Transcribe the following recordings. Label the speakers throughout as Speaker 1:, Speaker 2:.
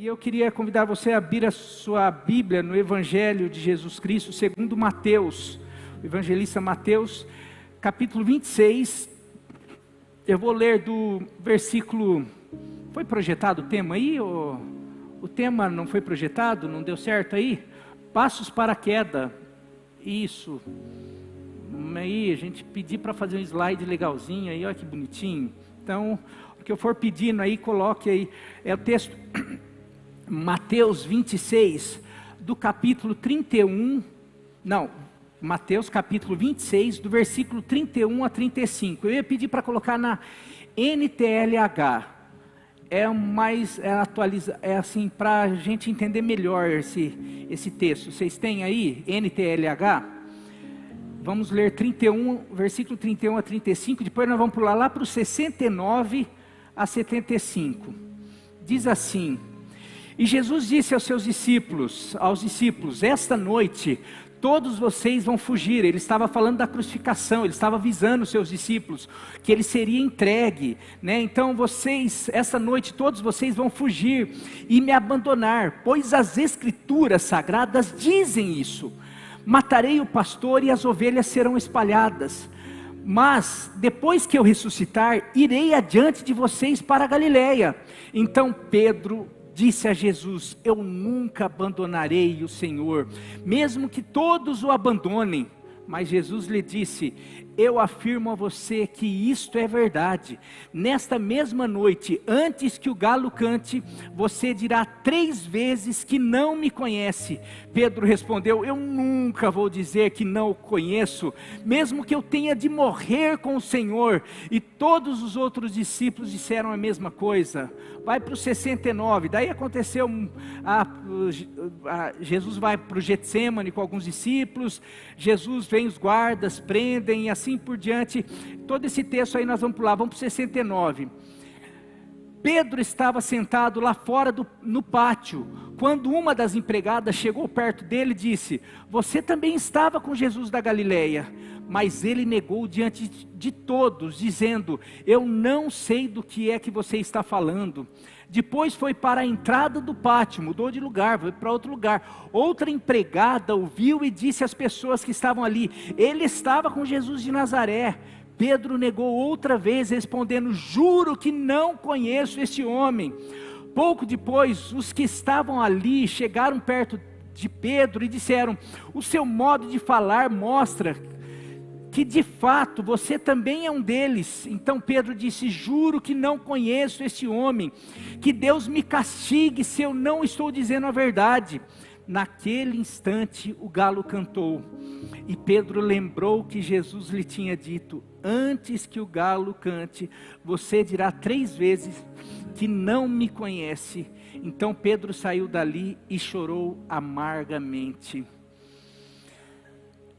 Speaker 1: E eu queria convidar você a abrir a sua Bíblia no Evangelho de Jesus Cristo, segundo Mateus, o evangelista Mateus, capítulo 26. Eu vou ler do versículo... Foi projetado o tema aí? O tema não foi projetado? Não deu certo aí? Passos para a queda. Isso. Aí a gente pedir para fazer um slide legalzinho aí, olha que bonitinho. Então, o que eu for pedindo aí, coloque aí. É o texto... Mateus 26, do capítulo 31, Mateus capítulo 26, do versículo 31 a 35, eu ia pedir para colocar na NTLH, é assim, para a gente entender melhor esse texto, vocês têm aí, NTLH? Vamos ler 31, versículo 31 a 35, depois nós vamos pular lá para o 69 a 75, diz assim: E Jesus disse aos discípulos, esta noite todos vocês vão fugir. Ele estava falando da crucificação, ele estava avisando os seus discípulos que ele seria entregue, né? Então esta noite todos vocês vão fugir e me abandonar, pois as escrituras sagradas dizem isso: matarei o pastor e as ovelhas serão espalhadas. Mas depois que eu ressuscitar, irei adiante de vocês para a Galileia. Então Pedro disse a Jesus: eu nunca abandonarei o Senhor, mesmo que todos o abandonem. Mas Jesus lhe disse: eu afirmo a você que isto é verdade. Nesta mesma noite, antes que o galo cante, você dirá 3 vezes que não me conhece. Pedro respondeu: eu nunca vou dizer que não o conheço, mesmo que eu tenha de morrer com o Senhor. E todos os outros discípulos disseram a mesma coisa. Vai para o 69, daí aconteceu, Jesus vai para o Getsêmani com alguns discípulos, Jesus vem, os guardas prendem e assim por diante. Todo esse texto aí nós vamos pular, vamos para o 69. Pedro estava sentado lá fora no pátio, quando uma das empregadas chegou perto dele e disse: você também estava com Jesus da Galileia. Mas ele negou diante de todos, dizendo: eu não sei do que é que você está falando. Depois foi para a entrada do pátio, mudou de lugar, foi para outro lugar. Outra empregada ouviu e disse às pessoas que estavam ali: ele estava com Jesus de Nazaré. Pedro negou outra vez, respondendo: juro que não conheço este homem. Pouco depois, os que estavam ali chegaram perto de Pedro e disseram: o seu modo de falar mostra que de fato você também é um deles. Então Pedro disse: juro que não conheço este homem, que Deus me castigue se eu não estou dizendo a verdade. Naquele instante o galo cantou, e Pedro lembrou que Jesus lhe tinha dito: antes que o galo cante, você dirá 3 vezes que não me conhece. Então Pedro saiu dali e chorou amargamente.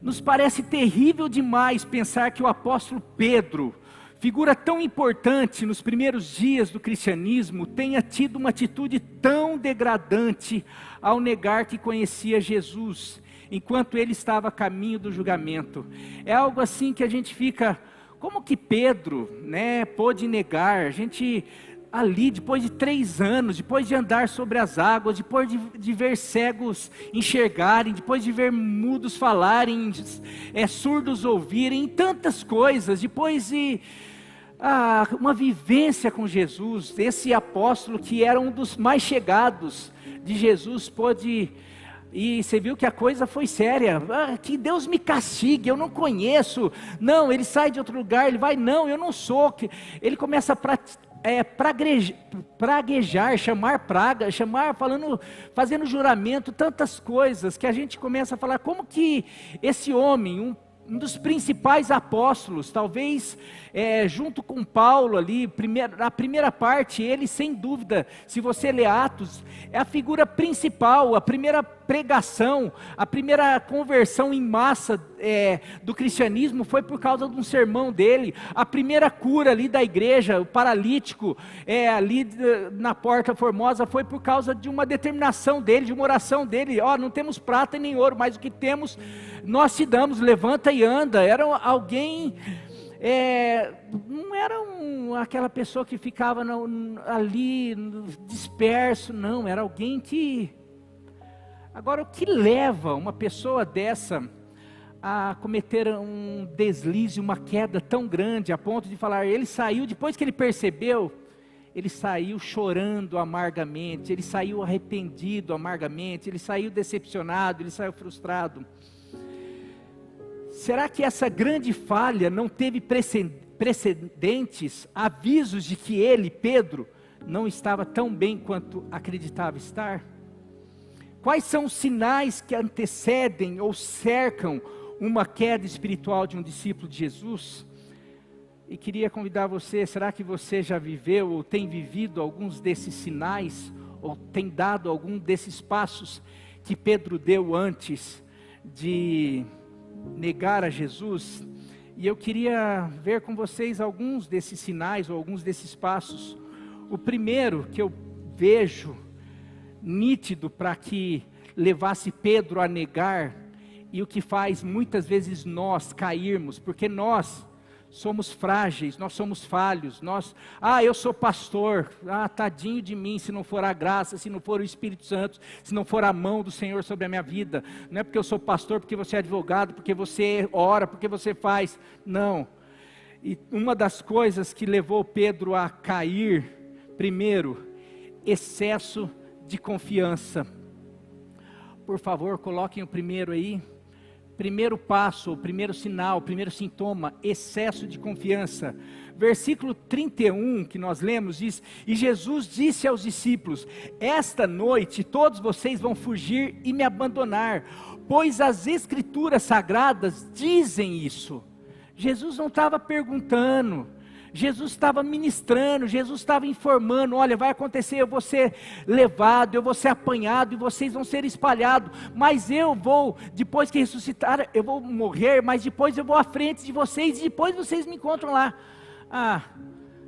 Speaker 1: Nos parece terrível demais pensar que o apóstolo Pedro, figura tão importante nos primeiros dias do cristianismo, tenha tido uma atitude tão degradante ao negar que conhecia Jesus, enquanto ele estava a caminho do julgamento. É algo assim que a gente fica: como que Pedro, pôde negar? A gente... ali, depois de 3 anos, depois de andar sobre as águas, depois de ver cegos enxergarem, depois de ver mudos falarem, surdos ouvirem, tantas coisas, depois de uma vivência com Jesus, esse apóstolo que era um dos mais chegados de Jesus, pôde... E você viu que a coisa foi séria: que Deus me castigue, eu não conheço. Não, ele sai de outro lugar, ele vai: não, eu não sou. Ele começa a praguejar, chamar praga, fazendo juramento, tantas coisas, que a gente começa a falar: como que esse homem, um dos principais apóstolos, talvez junto com Paulo ali, na primeira parte, ele sem dúvida, se você ler Atos, é a figura principal, a primeira pregação, a primeira conversão em massa do cristianismo foi por causa de um sermão dele. A primeira cura ali da igreja, o paralítico ali na Porta Formosa, foi por causa de uma determinação dele, de uma oração dele: não temos prata nem ouro, mas o que temos nós te damos, levanta e anda. Era alguém não era aquela pessoa que ficava ali disperso, não, era alguém que... Agora, o que leva uma pessoa dessa a cometer um deslize, uma queda tão grande, a ponto de falar, ele saiu, depois que ele percebeu, ele saiu chorando amargamente, ele saiu arrependido amargamente, ele saiu decepcionado, ele saiu frustrado. Será que essa grande falha não teve precedentes, avisos de que ele, Pedro, não estava tão bem quanto acreditava estar? Quais são os sinais que antecedem ou cercam uma queda espiritual de um discípulo de Jesus? E queria convidar você, será que você já viveu ou tem vivido alguns desses sinais, ou tem dado algum desses passos que Pedro deu antes de negar a Jesus? E eu queria ver com vocês alguns desses sinais, ou alguns desses passos. O primeiro que eu vejo nítido para que levasse Pedro a negar, e o que faz muitas vezes nós cairmos, porque nós somos frágeis, nós somos falhos, eu sou pastor, tadinho de mim se não for a graça, se não for o Espírito Santo, se não for a mão do Senhor sobre a minha vida, não é porque eu sou pastor, porque você é advogado, porque você ora, porque você faz, não. E uma das coisas que levou Pedro a cair, primeiro, excesso de confiança. Por favor, coloquem o primeiro aí. Primeiro passo, o primeiro sinal, o primeiro sintoma, excesso de confiança. Versículo 31 que nós lemos diz, e Jesus disse aos discípulos, esta noite todos vocês vão fugir e me abandonar, pois as escrituras sagradas dizem isso. Jesus não estava perguntando, Jesus estava ministrando, Jesus estava informando, olha, vai acontecer, eu vou ser levado, eu vou ser apanhado, e vocês vão ser espalhados, mas eu vou, depois que ressuscitar, eu vou morrer, mas depois eu vou à frente de vocês, e depois vocês me encontram lá.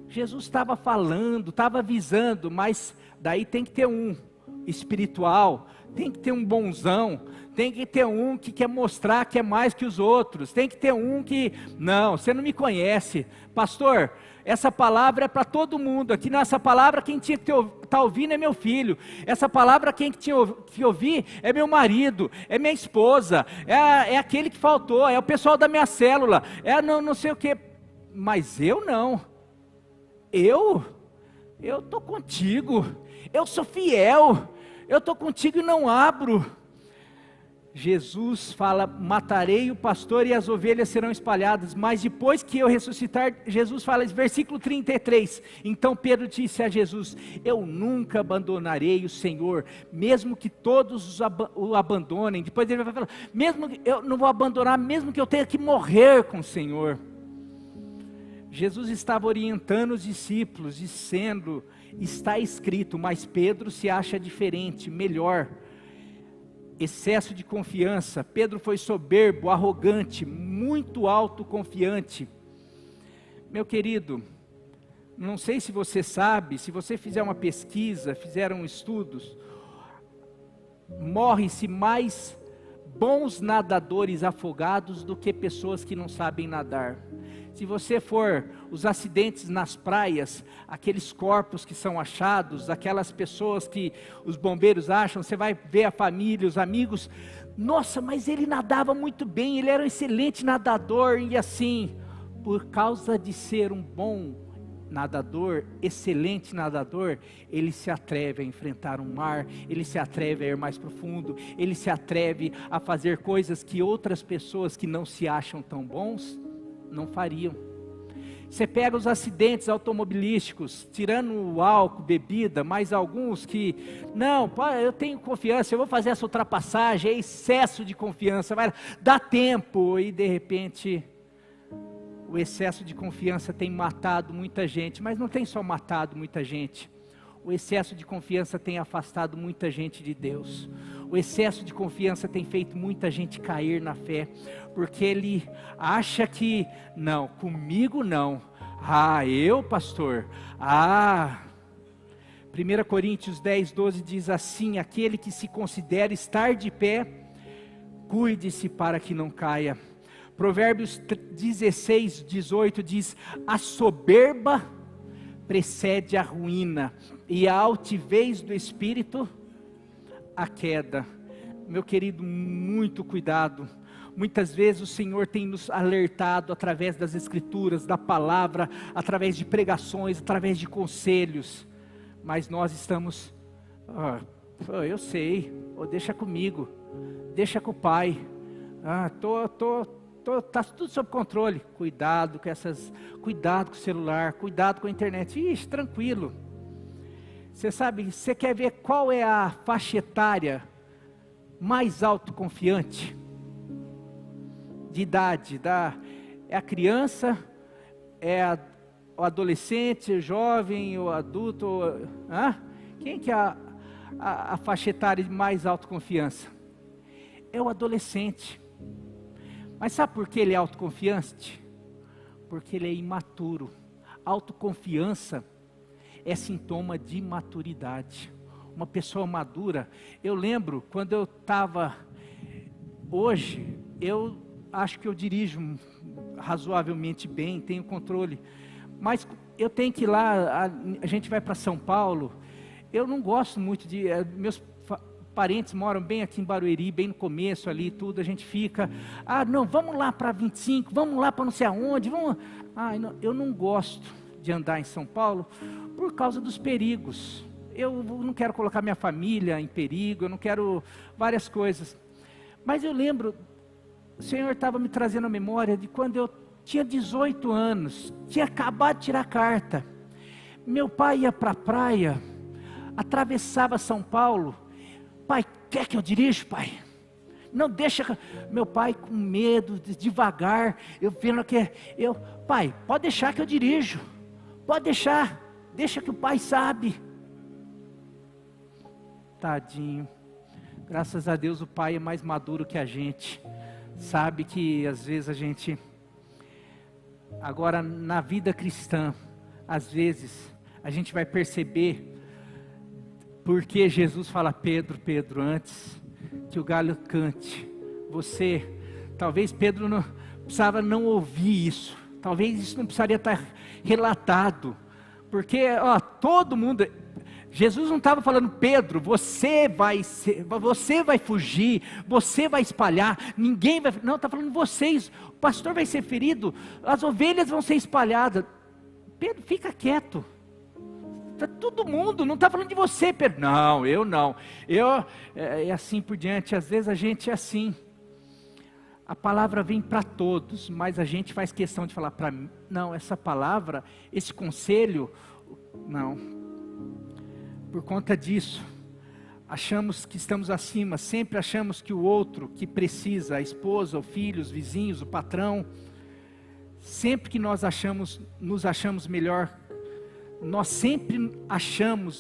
Speaker 1: Jesus estava falando, estava avisando, mas daí tem que ter um espiritual, tem que ter um bonzão, tem que ter um que quer mostrar que é mais que os outros, tem que ter um que, não, você não me conhece, pastor, essa palavra é para todo mundo, aqui nessa palavra quem tinha que estar ouvindo é meu filho, essa palavra quem tinha que ouvir é meu marido, é minha esposa, é aquele que faltou, é o pessoal da minha célula, não sei o que, mas eu não, eu estou contigo, eu sou fiel, eu estou contigo e não abro. Jesus fala, matarei o pastor e as ovelhas serão espalhadas, mas depois que eu ressuscitar, Jesus fala, versículo 33, então Pedro disse a Jesus, eu nunca abandonarei o Senhor, mesmo que todos o abandonem. Depois ele vai falar, mesmo que eu não vou abandonar, mesmo que eu tenha que morrer com o Senhor. Jesus estava orientando os discípulos, dizendo, está escrito, mas Pedro se acha diferente, melhor. Excesso de confiança, Pedro foi soberbo, arrogante, muito autoconfiante. Meu querido, não sei se você sabe, se você fizer uma pesquisa, fizeram estudos, morre-se mais bons nadadores afogados do que pessoas que não sabem nadar. Se você for, os acidentes nas praias, aqueles corpos que são achados, aquelas pessoas que os bombeiros acham, você vai ver a família, os amigos, nossa, mas ele nadava muito bem, ele era um excelente nadador, e assim, por causa de ser um bom nadador, excelente nadador, ele se atreve a enfrentar um mar, ele se atreve a ir mais profundo, ele se atreve a fazer coisas que outras pessoas que não se acham tão bons, não fariam. Você pega os acidentes automobilísticos, tirando o álcool, bebida, mas alguns que, não, eu tenho confiança, eu vou fazer essa ultrapassagem, é excesso de confiança, vai dar tempo, e de repente, o excesso de confiança tem matado muita gente, mas não tem só matado muita gente, o excesso de confiança tem afastado muita gente de Deus, o excesso de confiança tem feito muita gente cair na fé, porque ele acha que, não, comigo não, eu pastor, 1 Coríntios 10, 12 diz assim, aquele que se considera estar de pé, cuide-se para que não caia, Provérbios 16, 18 diz: a soberba precede a ruína, e a altivez do espírito, a queda. Meu querido, muito cuidado. Muitas vezes o Senhor tem nos alertado através das escrituras, da palavra, através de pregações, através de conselhos, mas nós estamos, eu sei, deixa comigo, deixa com o pai, tá tudo sob controle. Cuidado com o celular, cuidado com a internet. Ixi, tranquilo. Você sabe, você quer ver qual é a faixa etária mais autoconfiante de idade? É a criança, o adolescente, o jovem, o adulto, quem que é a faixa etária de mais autoconfiança? É o adolescente. Mas sabe por que ele é autoconfiante? Porque ele é imaturo. Autoconfiança é sintoma de maturidade. Uma pessoa madura, eu lembro quando eu estava, hoje eu acho que eu dirijo razoavelmente bem, tenho controle, mas eu tenho que ir lá, a gente vai para São Paulo, eu não gosto muito de, meus parentes moram bem aqui em Barueri, bem no começo ali, tudo, a gente fica, não, vamos lá para 25, vamos lá para não sei aonde, não, eu não gosto de andar em São Paulo, por causa dos perigos. Eu não quero colocar minha família em perigo, eu não quero várias coisas. Mas eu lembro, o Senhor estava me trazendo a memória de quando eu tinha 18 anos, tinha acabado de tirar a carta. Meu pai ia para a praia, atravessava São Paulo. Pai, quer que eu dirija, pai? Não, deixa. Meu pai com medo, devagar, eu vendo que pai, pode deixar que eu dirijo. Pode deixar, deixa que o pai sabe. Tadinho, graças a Deus o pai é mais maduro que a gente, sabe que às vezes a gente, agora na vida cristã, às vezes a gente vai perceber, porque Jesus fala: Pedro, antes que o galho cante, talvez Pedro não precisava não ouvir isso, talvez isso não precisaria estar relatado, porque todo mundo, Jesus não estava falando: Pedro, você vai fugir, você vai espalhar, ninguém vai, não, está falando vocês, o pastor vai ser ferido, as ovelhas vão ser espalhadas. Pedro, fica quieto, está todo mundo, não está falando de você, Pedro. Não, eu não, é assim por diante. Às vezes a gente é assim, a palavra vem para todos, mas a gente faz questão de falar para mim, não, essa palavra, esse conselho, não. Por conta disso, achamos que estamos acima, sempre achamos que o outro que precisa, a esposa, o filho, os vizinhos, o patrão, sempre que nós nos achamos melhor, nós sempre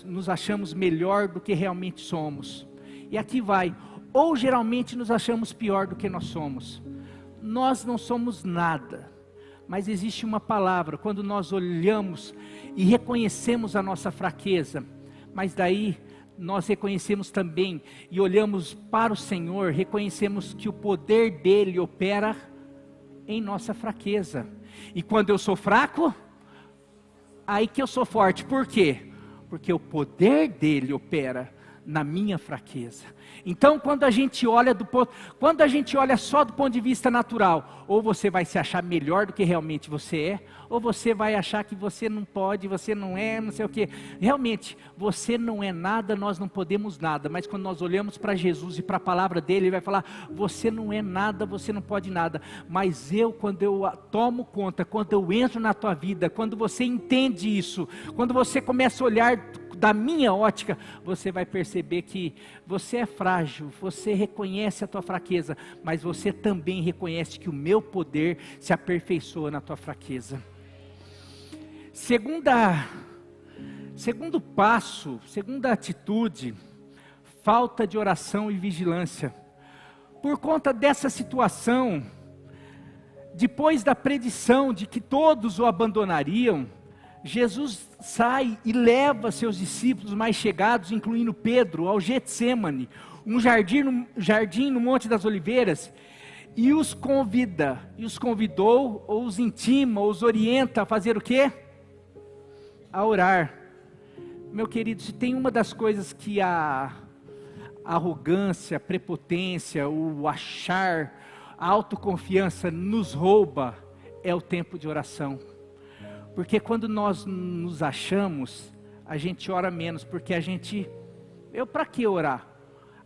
Speaker 1: nos achamos melhor do que realmente somos. E aqui vai, ou geralmente nos achamos pior do que nós somos. Nós não somos nada, mas existe uma palavra, quando nós olhamos e reconhecemos a nossa fraqueza, mas daí nós reconhecemos também e olhamos para o Senhor, reconhecemos que o poder dele opera em nossa fraqueza. E quando eu sou fraco, aí que eu sou forte. Por quê? Porque o poder dele opera na minha fraqueza. Então quando a gente olha só do ponto de vista natural, ou você vai se achar melhor do que realmente você é, ou você vai achar que você não pode, você não é, não sei o que. Realmente, você não é nada, nós não podemos nada, mas quando nós olhamos para Jesus e para a palavra dele, ele vai falar: você não é nada, você não pode nada, mas quando eu tomo conta, quando eu entro na tua vida, quando você entende isso, quando você começa a olhar da minha ótica, você vai perceber que você é frágil, você reconhece a tua fraqueza, mas você também reconhece que o meu poder se aperfeiçoa na tua fraqueza. Segundo passo, segunda atitude, falta de oração e vigilância. Por conta dessa situação, depois da predição de que todos o abandonariam, Jesus sai e leva seus discípulos mais chegados, incluindo Pedro, ao Getsêmani, um jardim no Monte das Oliveiras. e os convida, e os convidou, ou os intima, ou os orienta a fazer o quê? A orar. Meu querido, se tem uma das coisas que a arrogância, a prepotência, o achar, a autoconfiança nos rouba, é o tempo de oração. Porque quando nós nos achamos, a gente ora menos, porque a gente, para que orar?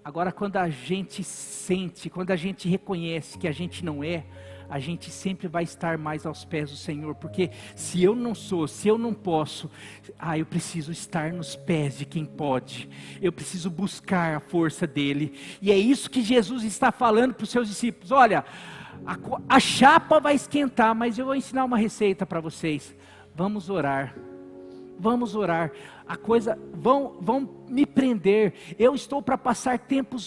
Speaker 1: Agora quando a gente sente, quando a gente reconhece que a gente não é, a gente sempre vai estar mais aos pés do Senhor, porque se eu não sou, se eu não posso, eu preciso estar nos pés de quem pode, eu preciso buscar a força dEle, e é isso que Jesus está falando para os seus discípulos. Olha, a chapa vai esquentar, mas eu vou ensinar uma receita para vocês, vamos orar, a coisa, vão me prender, eu estou para passar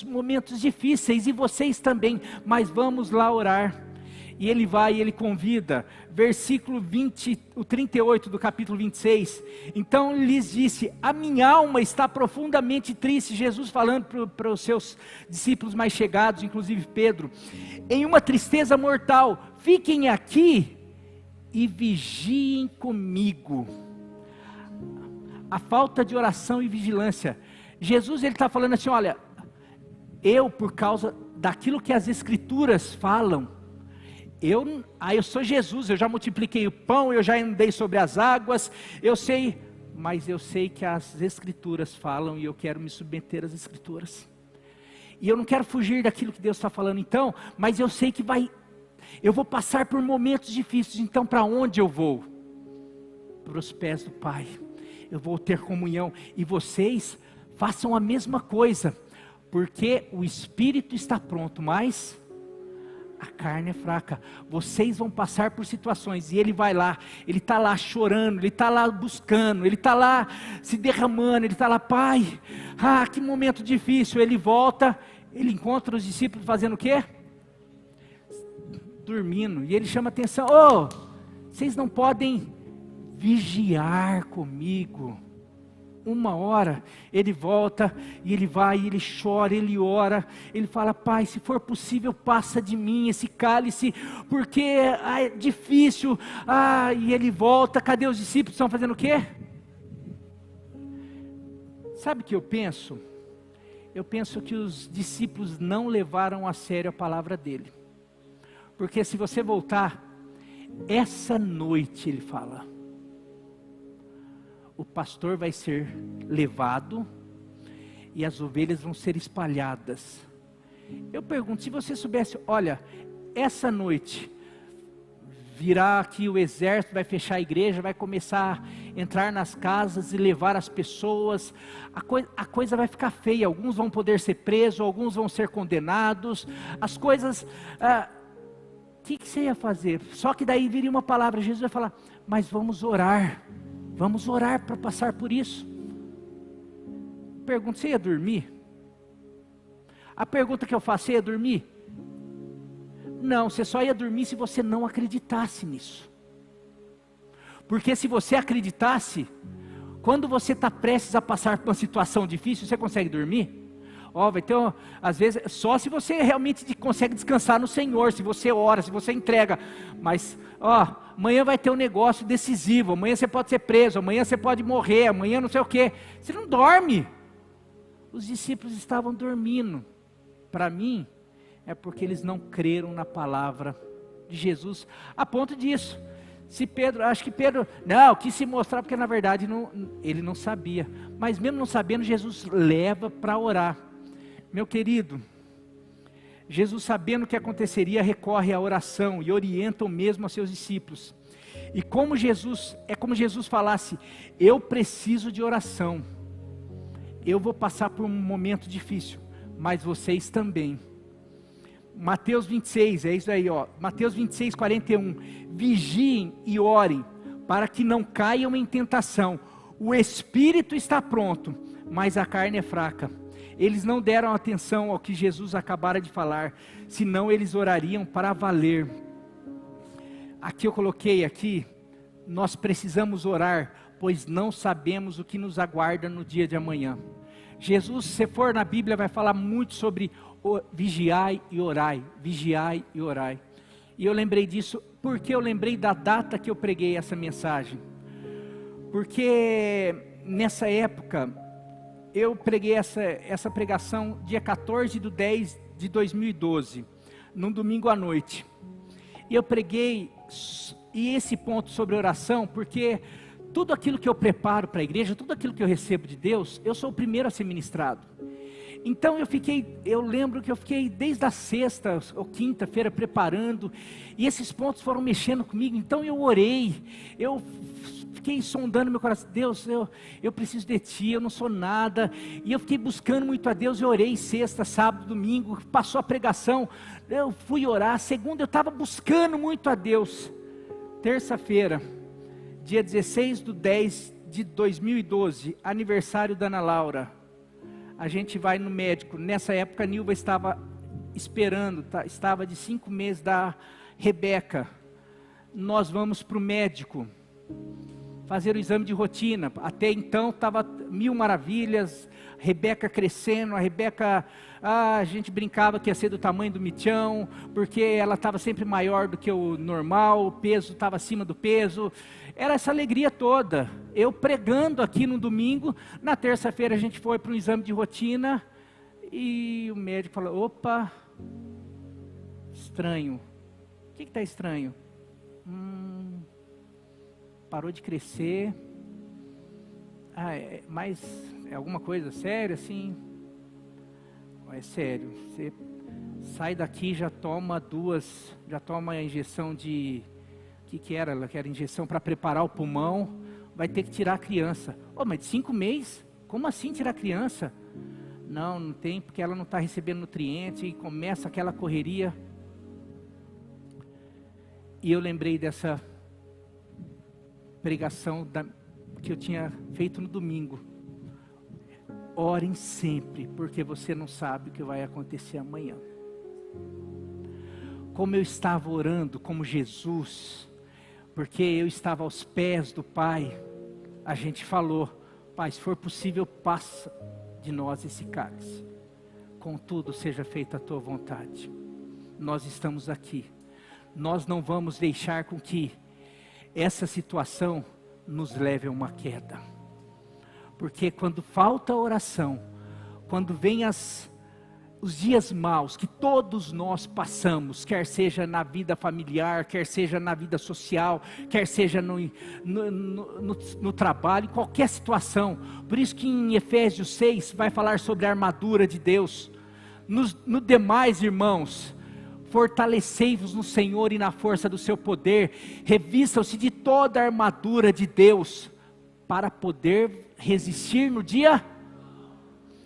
Speaker 1: momentos difíceis, e vocês também, mas vamos lá orar. E ele vai, e ele convida, versículo 38 do capítulo 26, então ele lhes disse, a minha alma está profundamente triste, Jesus falando para os seus discípulos mais chegados, inclusive Pedro, em uma tristeza mortal, fiquem aqui e vigiem comigo. A falta de oração e vigilância, Jesus ele está falando assim, olha, por causa daquilo que as escrituras falam, eu sou Jesus, eu já multipliquei o pão, eu já andei sobre as águas, eu sei, mas eu sei que as escrituras falam e eu quero me submeter às escrituras, e eu não quero fugir daquilo que Deus está falando então, mas eu sei que eu vou passar por momentos difíceis, então para onde eu vou? Para os pés do Pai, eu vou ter comunhão, e vocês façam a mesma coisa, porque o Espírito está pronto, mas a carne é fraca. Vocês vão passar por situações, e ele vai lá, ele está lá chorando, ele está lá buscando, ele está lá se derramando, ele está lá, Pai, que momento difícil. Ele volta, ele encontra os discípulos fazendo o quê? Dormindo, e ele chama atenção, vocês não podem vigiar comigo, 1 hora, ele volta, e ele vai, ele chora, ele ora, ele fala, Pai, se for possível, passa de mim esse cálice, porque é difícil, e ele volta, cadê os discípulos, estão fazendo o quê? Sabe o que eu penso? Eu penso que os discípulos não levaram a sério a palavra dele, porque se você voltar, essa noite ele fala, o pastor vai ser levado e as ovelhas vão ser espalhadas. Eu pergunto, se você soubesse, olha, essa noite virá aqui o exército, vai fechar a igreja, vai começar a entrar nas casas e levar as pessoas, a coisa vai ficar feia, alguns vão poder ser presos, alguns vão ser condenados, as coisas, o que você ia fazer? Só que daí viria uma palavra, Jesus vai falar, mas vamos orar para passar por isso. Pergunta, você ia dormir? A pergunta que eu faço, você ia dormir? Não, você só ia dormir se você não acreditasse nisso. Porque se você acreditasse, quando você está prestes a passar por uma situação difícil, você consegue dormir? Vai ter, às vezes, só se você realmente consegue descansar no Senhor, se você ora, se você entrega, mas, amanhã vai ter um negócio decisivo, amanhã você pode ser preso, amanhã você pode morrer, amanhã não sei o que, você não dorme. Os discípulos estavam dormindo, para mim, é porque eles não creram na palavra de Jesus, a ponto disso. Acho que Pedro, quis se mostrar, porque na verdade ele não sabia, mas mesmo não sabendo, Jesus leva para orar. Meu querido, Jesus, sabendo o que aconteceria, recorre à oração e orienta o mesmo aos seus discípulos. E como Jesus falasse, eu preciso de oração, eu vou passar por um momento difícil, mas vocês também. Mateus 26, é isso aí, Mateus 26, 41, vigiem e orem, para que não caiam em tentação, o espírito está pronto, mas a carne é fraca. Eles não deram atenção ao que Jesus acabara de falar, senão eles orariam para valer. Aqui eu coloquei nós precisamos orar, pois não sabemos o que nos aguarda no dia de amanhã. Jesus, se for na Bíblia, vai falar muito sobre vigiai e orai, vigiai e orai. E eu lembrei disso, porque eu lembrei da data que eu preguei essa mensagem. Porque nessa época, eu preguei essa pregação dia 14/10/2012, num domingo à noite. E eu preguei esse ponto sobre oração, porque tudo aquilo que eu preparo para a igreja, tudo aquilo que eu recebo de Deus, eu sou o primeiro a ser ministrado. Então eu lembro que eu fiquei desde a sexta ou quinta-feira preparando, e esses pontos foram mexendo comigo, então eu orei, eu fiquei sondando meu coração, Deus, eu preciso de Ti, eu não sou nada, e eu fiquei buscando muito a Deus, eu orei sexta, sábado, domingo, passou a pregação, eu fui orar, segunda eu estava buscando muito a Deus, terça-feira, dia 16/10/2012, aniversário da Ana Laura, a gente vai no médico. Nessa época a Nilva estava esperando, estava de 5 meses da Rebeca. Nós vamos para o médico fazer o exame de rotina. Até então estava mil maravilhas, Rebeca crescendo, a Rebeca, a gente brincava que ia ser do tamanho do Mitchão, porque ela estava sempre maior do que o normal, o peso estava acima do peso, era essa alegria toda. Eu pregando aqui no domingo, na terça-feira a gente foi para um exame de rotina, e o médico falou, opa, estranho. O que está estranho? Parou de crescer. Mas é alguma coisa séria assim? É sério, você sai daqui, já toma a injeção de, o que era? Ela quer injeção para preparar o pulmão, vai ter que tirar a criança. Mas de 5 meses? Como assim tirar a criança? Não tem, porque ela não está recebendo nutrientes, e começa aquela correria. E eu lembrei dessa pregação que eu tinha feito no domingo. Orem sempre, porque você não sabe o que vai acontecer amanhã. Como eu estava orando, como Jesus, porque eu estava aos pés do Pai, a gente falou, Pai, se for possível, passa de nós esse cálice, contudo seja feita a tua vontade. Nós estamos aqui, nós não vamos deixar com que essa situação nos leve a uma queda, porque quando falta oração, quando vem os dias maus que todos nós passamos, quer seja na vida familiar, quer seja na vida social, quer seja no trabalho, em qualquer situação. Por isso que em Efésios 6 vai falar sobre a armadura de Deus. No demais, irmãos, fortalecei-vos no Senhor e na força do seu poder, revistam-se de toda a armadura de Deus, para poder resistir no dia.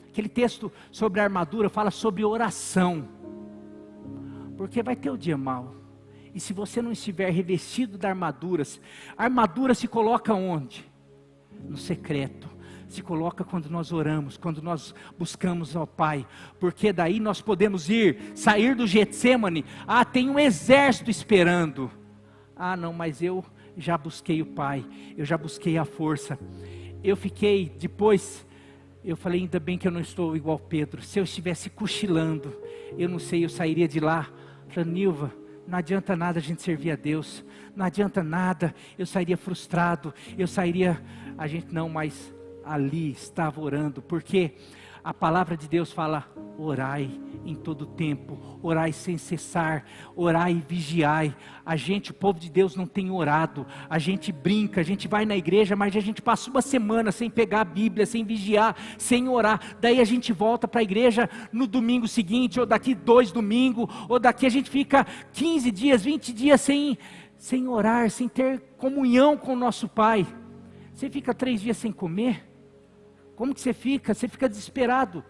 Speaker 1: Aquele texto sobre a armadura fala sobre oração, porque vai ter o dia mau, e se você não estiver revestido de armaduras, a armadura se coloca onde? No secreto, se coloca quando nós oramos, quando nós buscamos ao Pai, porque daí nós podemos sair do Getsêmani, tem um exército esperando, não, mas eu já busquei o Pai, eu já busquei a força, eu fiquei depois... Eu falei, ainda bem que eu não estou igual Pedro. Se eu estivesse cochilando, eu não sei, eu sairia de lá. Falei, Nilva, não adianta nada a gente servir a Deus. Não adianta nada, eu sairia frustrado. A gente não, mas ali estava orando. Porque a palavra de Deus fala, orai em todo tempo. Orai sem cessar, orai e vigiai. O povo de Deus não tem orado. A gente brinca, a gente vai na igreja, mas a gente passa uma semana sem pegar a Bíblia, sem vigiar, sem orar. Daí a gente volta para a igreja no domingo seguinte, ou daqui 2 domingos, ou daqui a gente fica 15 dias, 20 dias sem orar, sem ter comunhão com o nosso Pai. Você fica 3 dias sem comer? Como que você fica? Você fica desesperado.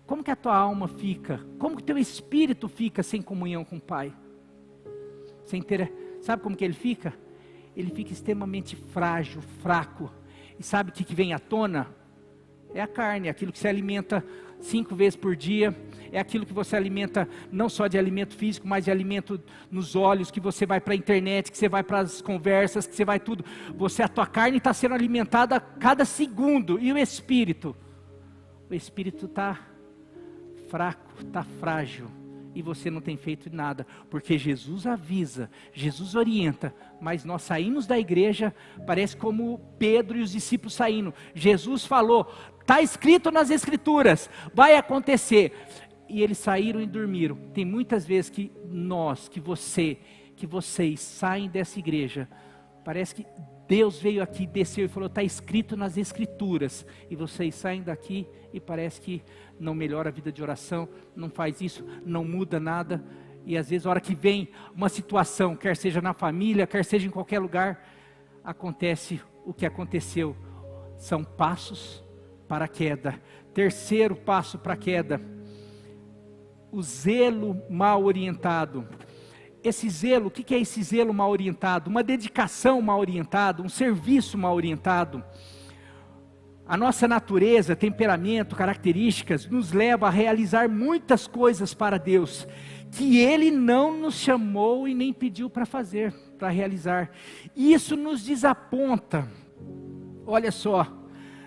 Speaker 1: Como que a tua alma fica? Como que o teu espírito fica sem comunhão com o Pai? Sabe como que ele fica? Ele fica extremamente frágil, fraco. E sabe o que vem à tona? É a carne, aquilo que se alimenta 5 vezes por dia. É aquilo que você alimenta, não só de alimento físico, mas de alimento nos olhos, que você vai para a internet, que você vai para as conversas, que você vai tudo. A tua carne está sendo alimentada a cada segundo. E o espírito? o espírito está fraco, está frágil, e você não tem feito nada, porque Jesus avisa, Jesus orienta, mas nós saímos da igreja, parece como Pedro e os discípulos saindo. Jesus falou, está escrito nas escrituras, vai acontecer, e eles saíram e dormiram. Tem muitas vezes que nós, que vocês saem dessa igreja, parece que Deus veio aqui, desceu e falou, está escrito nas escrituras, e vocês saem daqui e parece que não melhora a vida de oração, não faz isso, não muda nada, e às vezes a hora que vem uma situação, quer seja na família, quer seja em qualquer lugar, acontece o que aconteceu, são passos para a queda. Terceiro passo para a queda, o zelo mal orientado. Esse zelo, o que é esse zelo mal orientado? Uma dedicação mal orientada, um serviço mal orientado. A nossa natureza, temperamento, características, nos leva a realizar muitas coisas para Deus, que Ele não nos chamou e nem pediu para fazer, para realizar. Isso nos desaponta. Olha só,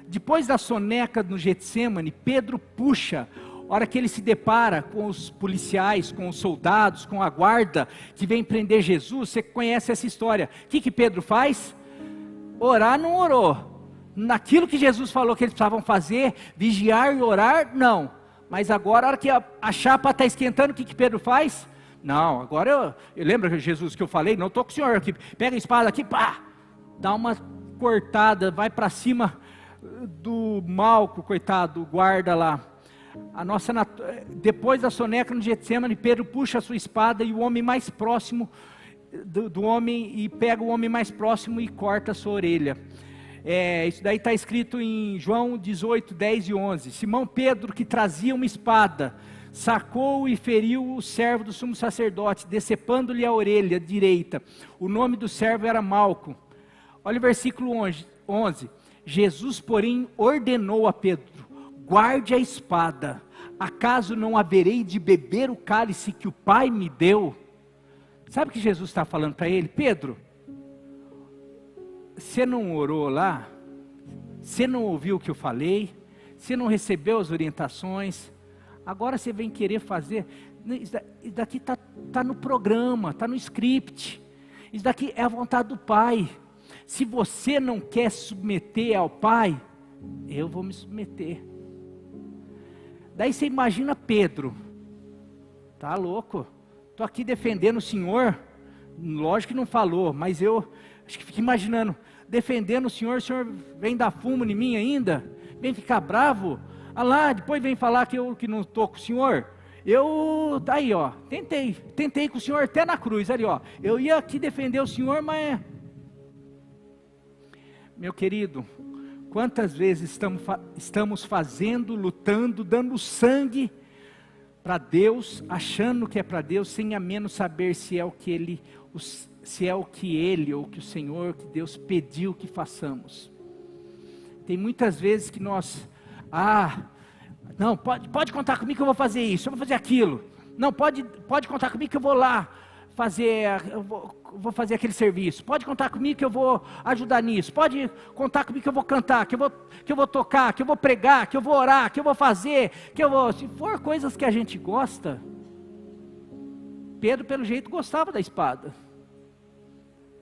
Speaker 1: depois da soneca no Getsêmani, Pedro puxa. A hora que ele se depara com os policiais, com os soldados, com a guarda que vem prender Jesus, você conhece essa história. O que Pedro faz? Orar não orou. Naquilo que Jesus falou que eles precisavam fazer, vigiar e orar, não. Mas agora, a hora que a chapa está esquentando, o que Pedro faz? Não, agora eu lembro que Jesus que eu falei, não estou com o senhor aqui, pega a espada aqui, pá, dá uma cortada, vai para cima do Malco, coitado, o guarda lá. Depois da soneca no Getsêmani, Pedro puxa a sua espada e o homem mais próximo do homem, e pega o homem mais próximo e corta a sua orelha. Isso daí está escrito em João 18, 10 e 11. Simão Pedro, que trazia uma espada, sacou e feriu o servo do sumo sacerdote, decepando-lhe a orelha direita. O nome do servo era Malco. Olha o versículo 11. Jesus, porém, ordenou a Pedro: guarde a espada, acaso não haverei de beber o cálice que o Pai me deu? Sabe o que Jesus está falando para ele? Pedro, você não orou lá? Você não ouviu o que eu falei? Você não recebeu as orientações? Agora você vem querer fazer? Isso daqui está no programa, está no script. Isso daqui é a vontade do Pai. Se você não quer submeter ao Pai, eu vou me submeter. Daí você imagina Pedro, tá louco, estou aqui defendendo o Senhor, lógico que não falou, mas eu acho que fico imaginando, defendendo o Senhor vem dar fumo em mim ainda, vem ficar bravo, lá, depois vem falar que eu que não estou com o Senhor, tá aí ó, tentei com o Senhor até na cruz, ali ó, eu ia aqui defender o Senhor, mas, meu querido, quantas vezes estamos fazendo, lutando, dando sangue para Deus, achando que é para Deus, sem a menos saber se é o que Ele ou que o Senhor, que Deus pediu que façamos. Tem muitas vezes que nós, não, pode contar comigo que eu vou fazer isso, eu vou fazer aquilo. Não, pode contar comigo que eu vou lá vou fazer aquele serviço. Pode contar comigo que eu vou ajudar nisso. Pode contar comigo que eu vou cantar, que eu vou tocar, que eu vou pregar, que eu vou orar, que eu vou fazer, se for coisas que a gente gosta. Pedro, pelo jeito, gostava da espada.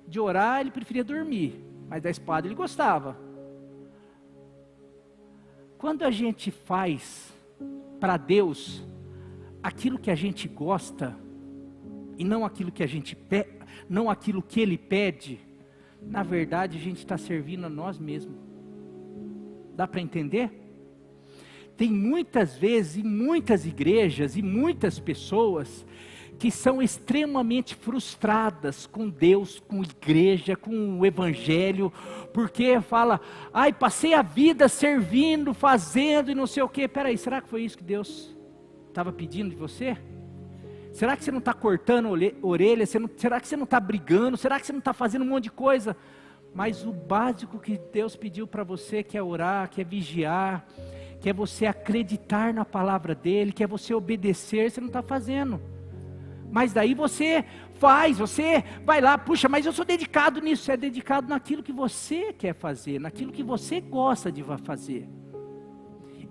Speaker 1: De orar, ele preferia dormir, mas da espada ele gostava. Quando a gente faz para Deus aquilo que a gente gosta, e não aquilo que não aquilo que Ele pede, na verdade a gente está servindo a nós mesmos. Dá para entender? Tem muitas vezes, em muitas igrejas, e muitas pessoas, que são extremamente frustradas com Deus, com a igreja, com o Evangelho, porque fala, passei a vida servindo, fazendo e não sei o quê. Peraí, será que foi isso que Deus estava pedindo de você? Será que você não está cortando orelha? Será que você não está brigando? Será que você não está fazendo um monte de coisa? Mas o básico que Deus pediu para você, que é orar, que é vigiar, que é você acreditar na palavra dEle, que é você obedecer, você não está fazendo. Mas daí você vai lá, puxa, mas eu sou dedicado nisso. Você é dedicado naquilo que você quer fazer, naquilo que você gosta de fazer.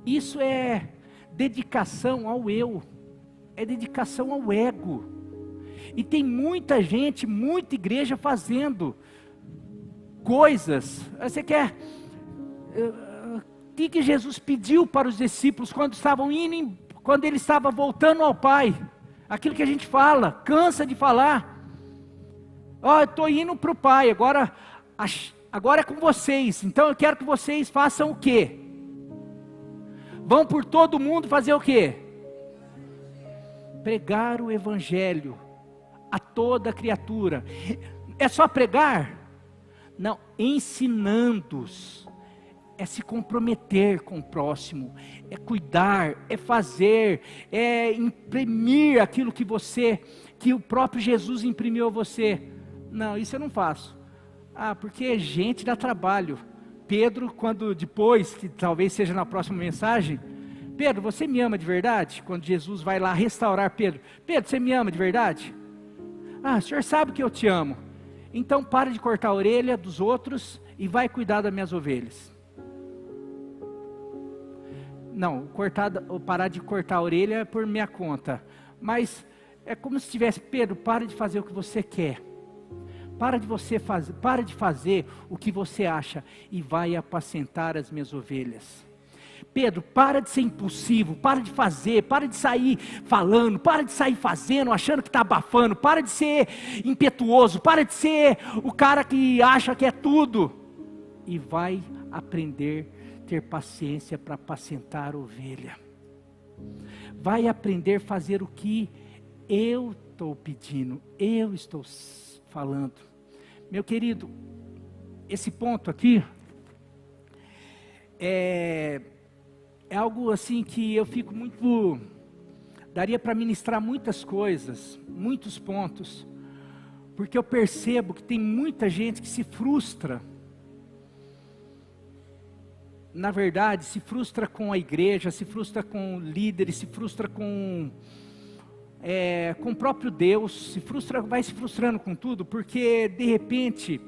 Speaker 1: Isso é dedicação ao eu, é dedicação ao ego. E tem muita gente, muita igreja fazendo coisas. Você quer... O que Jesus pediu para os discípulos quando estavam indo, quando ele estava voltando ao Pai? Aquilo que a gente fala, cansa de falar. Ó, eu estou indo para o Pai, agora é com vocês. Então eu quero que vocês façam o quê? Vão por todo mundo fazer o quê? Pregar o Evangelho a toda criatura. É só pregar? Não, ensinando-os. É se comprometer com o próximo, é cuidar, é fazer, é imprimir aquilo que o próprio Jesus imprimiu a você. Não, isso eu não faço. Porque gente dá trabalho. Pedro, quando depois, que talvez seja na próxima mensagem, Pedro, você me ama de verdade? Quando Jesus vai lá restaurar Pedro, Pedro, você me ama de verdade? O senhor sabe que eu te amo. Então para de cortar a orelha dos outros e vai cuidar das minhas ovelhas. Não, parar de cortar a orelha é por minha conta. Mas é como se tivesse, Pedro, para de fazer o que você quer. Para de fazer o que você acha e vai apacentar as minhas ovelhas. Pedro, para de ser impulsivo, para de fazer, para de sair falando, para de sair fazendo, achando que está abafando, para de ser impetuoso, para de ser o cara que acha que é tudo. E vai aprender a ter paciência para apacentar a ovelha. Vai aprender a fazer o que eu estou pedindo, eu estou falando. Meu querido, esse ponto aqui é algo assim que eu fico muito... Daria para ministrar muitas coisas, muitos pontos, porque eu percebo que tem muita gente que se frustra. Na verdade, se frustra com a igreja, se frustra com líderes, se frustra com o próprio Deus, vai se frustrando com tudo, porque de repente,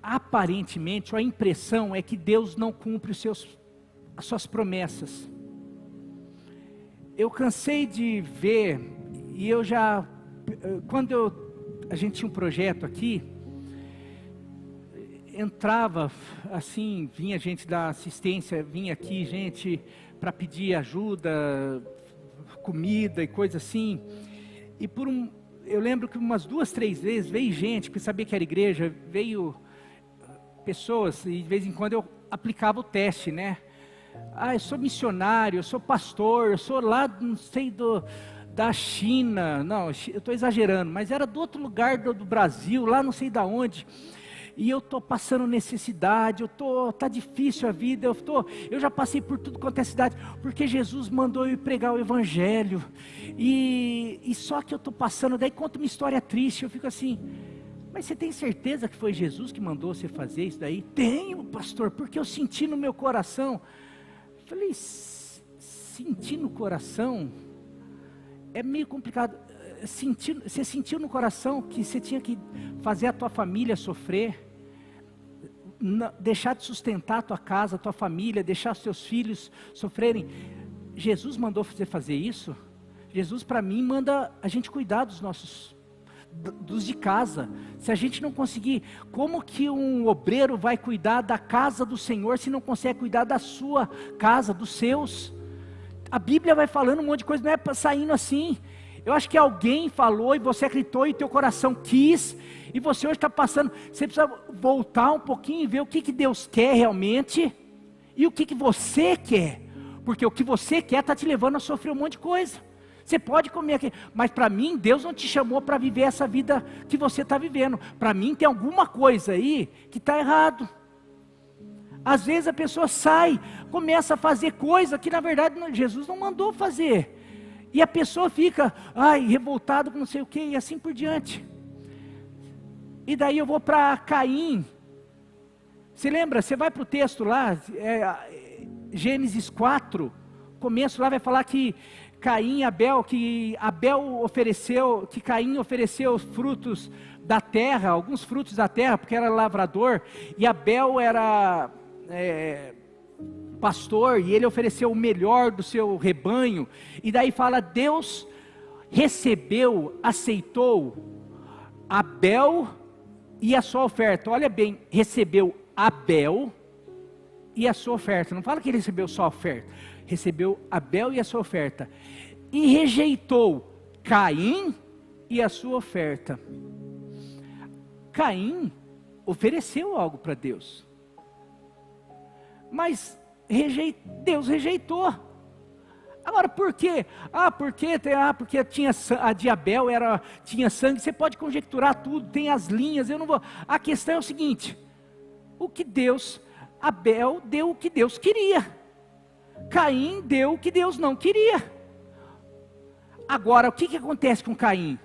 Speaker 1: aparentemente, a impressão é que Deus não cumpre as suas promessas. Eu cansei de ver, e quando a gente tinha um projeto aqui, entrava assim, vinha gente da assistência, vinha aqui gente para pedir ajuda, comida e coisa assim, e eu lembro que umas 2, 3 vezes veio gente, que sabia que era igreja, veio pessoas, e de vez em quando eu aplicava o teste, né? Eu sou missionário, eu sou pastor, eu sou lá, não sei, da China, não, eu estou exagerando, mas era do outro lugar do Brasil, lá não sei da onde, e eu estou passando necessidade, tá difícil a vida, eu já passei por tudo quanto é cidade, porque Jesus mandou eu ir pregar o Evangelho, e só que eu estou passando, daí conta uma história triste, eu fico assim, mas você tem certeza que foi Jesus que mandou você fazer isso daí? Tenho, pastor, porque eu senti no meu coração. Falei, senti no coração? É meio complicado. Você sentiu no coração que você tinha que fazer a tua família sofrer? Deixar de sustentar a tua casa, a tua família, deixar os teus filhos sofrerem? Jesus mandou você fazer isso? Jesus, para mim, manda a gente cuidar dos de casa. Se a gente não conseguir, como que um obreiro vai cuidar da casa do Senhor se não consegue cuidar da sua casa, dos seus? A Bíblia vai falando um monte de coisa, não é saindo assim. Eu acho que alguém falou e você acreditou e teu coração quis, e você hoje está passando, você precisa voltar um pouquinho e ver o que Deus quer realmente, e o que você quer, porque o que você quer está te levando a sofrer um monte de coisa. Você pode comer aqui, mas para mim Deus não te chamou para viver essa vida que você está vivendo. Para mim tem alguma coisa aí que está errado. Às vezes a pessoa sai, começa a fazer coisa que na verdade Jesus não mandou fazer. E a pessoa fica, revoltada com não sei o que, e assim por diante. E daí eu vou para Caim. Você lembra, você vai para o texto lá, Gênesis 4, começo lá vai falar que Caim e Abel, que Caim ofereceu frutos da terra, alguns frutos da terra, porque era lavrador, e Abel era pastor, e ele ofereceu o melhor do seu rebanho, e daí fala, Deus recebeu, aceitou Abel e a sua oferta. Olha bem, recebeu Abel e a sua oferta. Não fala que ele recebeu só a oferta. Recebeu Abel e a sua oferta. E rejeitou Caim e a sua oferta. Caim ofereceu algo para Deus, mas Deus rejeitou. Agora por quê? Porque tinha, a de Abel tinha sangue. Você pode conjecturar tudo, tem as linhas, eu não vou. A questão é o seguinte: Abel deu o que Deus queria, Caim deu o que Deus não queria. Agora, o que acontece com Caim?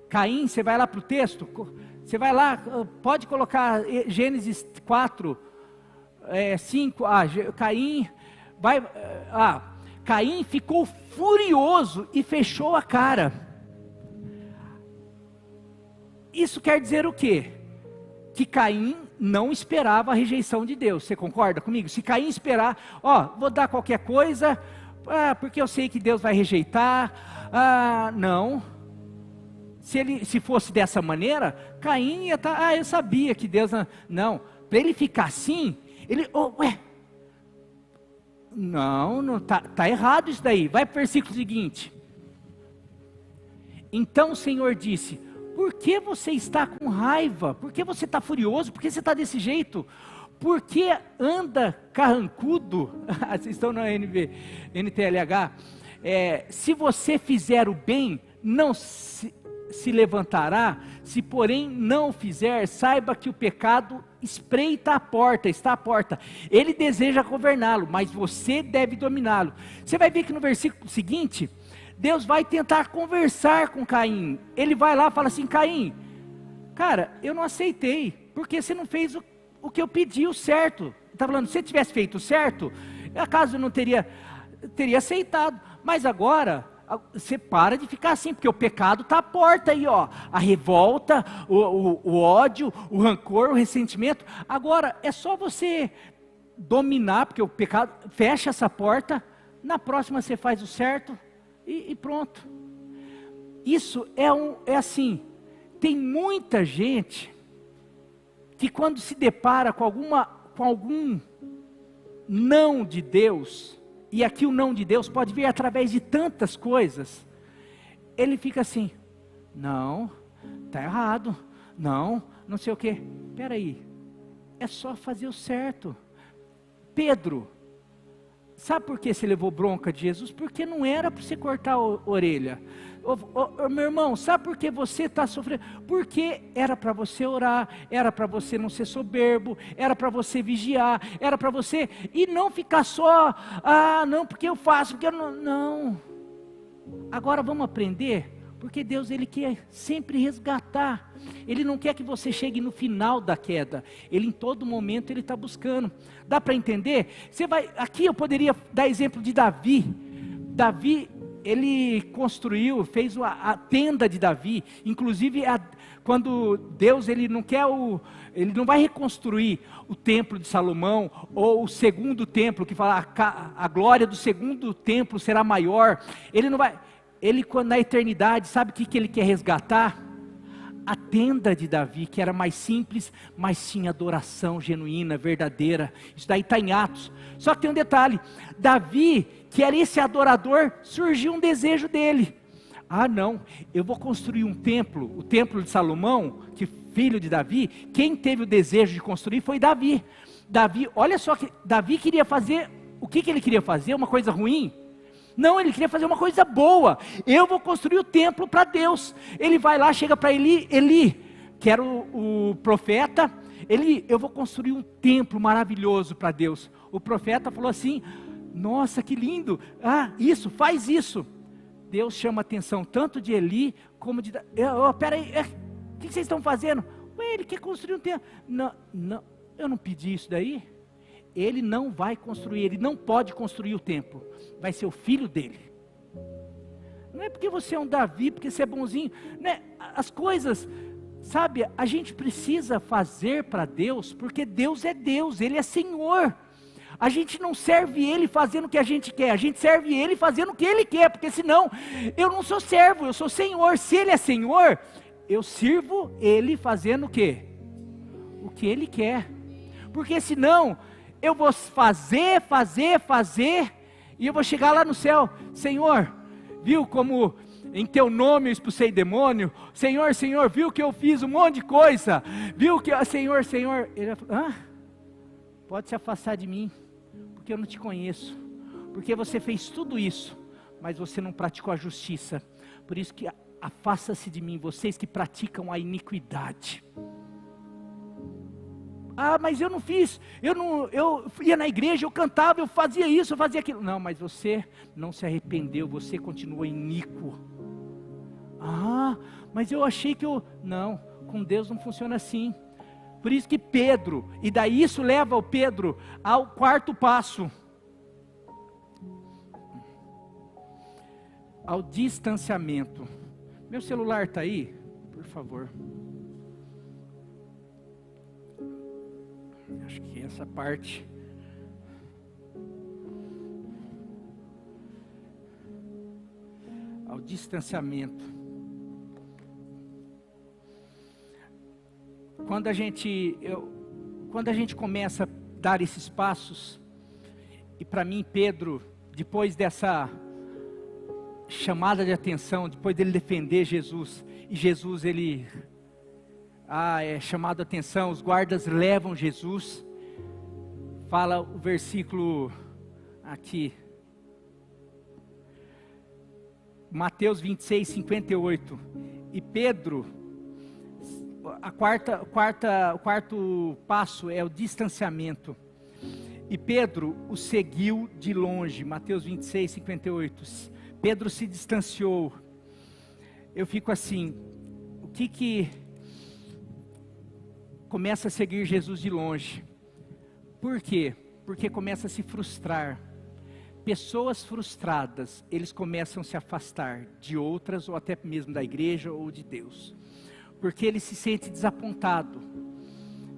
Speaker 1: Caim, você vai lá para o texto, você vai lá, pode colocar Gênesis 4, 5, Caim ficou furioso e fechou a cara. Isso quer dizer o quê? Que Caim não esperava a rejeição de Deus. Você concorda comigo? Se Caim esperar, vou dar qualquer coisa, porque eu sei que Deus vai rejeitar, não. Se fosse dessa maneira, Caim ia estar, eu sabia que Deus não. Para ele ficar assim, ele, não, tá errado isso daí. Vai para o versículo seguinte. Então o Senhor disse: por que você está com raiva? Por que você está furioso? Por que você está desse jeito? Por que anda carrancudo? Vocês estão na NTLH. Se você fizer o bem, não se levantará. Se porém não o fizer, saiba que o pecado espreita a porta, está à porta. Ele deseja governá-lo, mas você deve dominá-lo. Você vai ver que no versículo seguinte, Deus vai tentar conversar com Caim. Ele vai lá e fala assim: Caim, cara, eu não aceitei, porque você não fez o que eu pedi, o certo. Ele está falando, se você tivesse feito o certo, acaso eu não teria aceitado. Mas agora, você para de ficar assim, porque o pecado está à porta aí, a revolta, o ódio, o rancor, o ressentimento. Agora, é só você dominar, porque o pecado fecha essa porta, na próxima você faz o certo, e pronto. Isso é assim, tem muita gente que quando se depara com algum não de Deus, e aqui o não de Deus pode vir através de tantas coisas, ele fica assim, não, está errado, não sei o que, peraí, é só fazer o certo. Pedro, sabe por que você levou bronca de Jesus? Porque não era para você cortar a orelha. Meu irmão, sabe por que você está sofrendo? Porque era para você orar, era para você não ser soberbo, era para você vigiar, era para você, e não ficar só, não, porque eu faço, porque eu não. Agora vamos aprender, porque Deus, Ele quer sempre resgatar. Ele não quer que você chegue no final da queda. Ele em todo momento, Ele está buscando. Dá para entender? Aqui eu poderia dar exemplo de Davi. Davi, ele construiu, fez a tenda de Davi. Inclusive, quando Deus, Ele não vai reconstruir o templo de Salomão, ou o segundo templo, que fala a glória do segundo templo será maior. Ele não vai... na eternidade, sabe o que Ele quer resgatar? A tenda de Davi, que era mais simples, mas tinha adoração genuína, verdadeira. Isso daí está em Atos. Só que tem um detalhe: Davi, que era esse adorador, surgiu um desejo dele. Não, eu vou construir um templo, o templo de Salomão, que filho de Davi. Quem teve o desejo de construir foi Davi. Olha só, que Davi queria fazer, o que ele queria fazer? Uma coisa ruim? Não, ele queria fazer uma coisa boa. Eu vou construir o templo para Deus. Ele vai lá, chega para Eli, que era o profeta. Eu vou construir um templo maravilhoso para Deus. O profeta falou assim: nossa, que lindo. Isso, faz isso. Deus chama a atenção tanto de Eli, como de... Peraí, o que vocês estão fazendo? Ele quer construir um templo. Não, eu não pedi isso daí. Ele não vai construir, ele não pode construir o templo, vai ser o filho dele. Não é porque você é um Davi, porque você é bonzinho, né? As coisas, sabe, a gente precisa fazer para Deus, porque Deus é Deus, Ele é Senhor. A gente não serve Ele fazendo o que a gente quer, a gente serve Ele fazendo o que Ele quer, porque senão eu não sou servo, eu sou Senhor. Se Ele é Senhor, eu sirvo Ele fazendo o quê? O que Ele quer. Porque senão eu vou fazer, e eu vou chegar lá no céu, Senhor, viu como em teu nome eu expulsei demônio? Senhor, viu que eu fiz um monte de coisa? Viu que, Senhor, ele vai falar, pode se afastar de mim, porque eu não te conheço, porque você fez tudo isso, mas você não praticou a justiça, por isso que afasta-se de mim, vocês que praticam a iniquidade. Mas eu não fiz, eu ia na igreja, eu cantava, eu fazia isso, eu fazia aquilo. Não, mas você não se arrependeu, você continuou iníquo. Mas eu achei que não, com Deus não funciona assim. Por isso que Pedro, e daí isso leva o Pedro ao quarto passo. Ao distanciamento. Meu celular está aí? Por favor. Acho que essa parte. Ao distanciamento. Quando a gente começa a dar esses passos, e para mim Pedro, depois dessa chamada de atenção, depois dele defender Jesus, e Jesus ele é chamado a atenção, os guardas levam Jesus, fala o versículo aqui, Mateus 26, 58, e Pedro, o quarto passo é o distanciamento, e Pedro o seguiu de longe, Mateus 26, 58, Pedro se distanciou. Eu fico assim, o que começa a seguir Jesus de longe? Por quê? Porque começa a se frustrar. Pessoas frustradas, eles começam a se afastar de outras, ou até mesmo da igreja ou de Deus, porque ele se sente desapontado.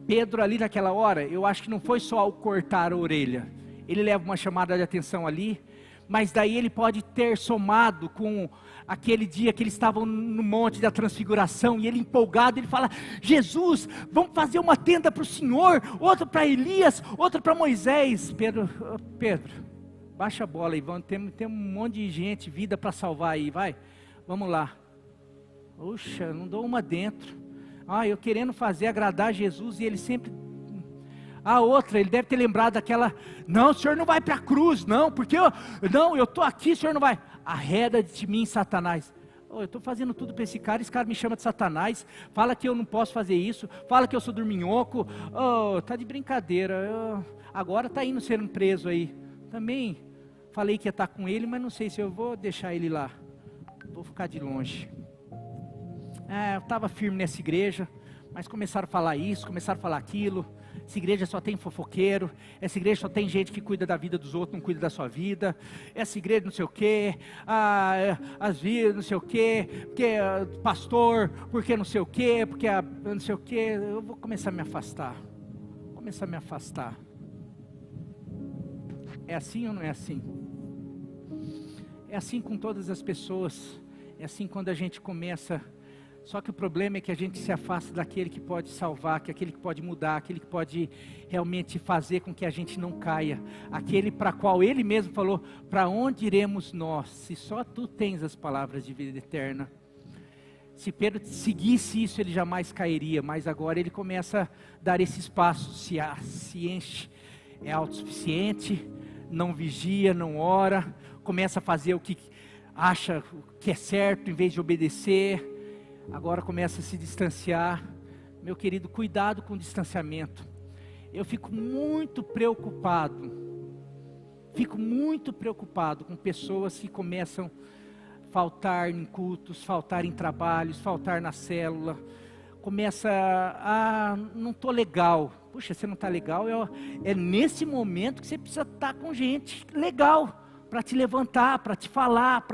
Speaker 1: Pedro ali naquela hora, eu acho que não foi só ao cortar a orelha, ele leva uma chamada de atenção ali, mas daí ele pode ter somado com aquele dia que eles estavam no monte da transfiguração, e ele empolgado, ele fala, Jesus, vamos fazer uma tenda para o Senhor, outra para Elias, outra para Moisés. Pedro, baixa a bola aí, tem um monte de gente, vida para salvar aí, vai, vamos lá. Puxa, não dou uma dentro. Eu querendo agradar Jesus, e ele sempre... A outra, ele deve ter lembrado daquela, não, o senhor não vai para a cruz, não, porque eu estou aqui, o senhor não vai. Arreda de mim, Satanás. Eu estou fazendo tudo para esse cara me chama de Satanás, fala que eu não posso fazer isso, fala que eu sou dorminhoco, tá de brincadeira, agora está indo sendo preso aí. Também falei que ia estar com ele, mas não sei se eu vou deixar ele lá, vou ficar de longe. Eu estava firme nessa igreja, mas começaram a falar isso, começaram a falar aquilo. Essa igreja só tem fofoqueiro, essa igreja só tem gente que cuida da vida dos outros, não cuida da sua vida, essa igreja não sei o que, as vidas não sei o que, porque pastor, porque não sei o que, porque não sei o que, eu vou começar a me afastar, É assim ou não é assim? É assim com todas as pessoas, é assim quando a gente começa. Só que o problema é que a gente se afasta daquele que pode salvar, que é aquele que pode mudar, aquele que pode realmente fazer com que a gente não caia. Aquele para qual ele mesmo falou, para onde iremos nós, se só tu tens as palavras de vida eterna. Se Pedro seguisse isso, ele jamais cairia, mas agora ele começa a dar esses passos, se enche, é autossuficiente, não vigia, não ora, começa a fazer o que acha que é certo, em vez de obedecer. Agora começa a se distanciar. Meu querido, cuidado com o distanciamento. Eu fico muito preocupado com pessoas que começam a faltar em cultos, faltar em trabalhos, faltar na célula. Começa não estou legal. Puxa, você não está legal? É nesse momento que você precisa estar com gente legal, para te levantar, para te falar,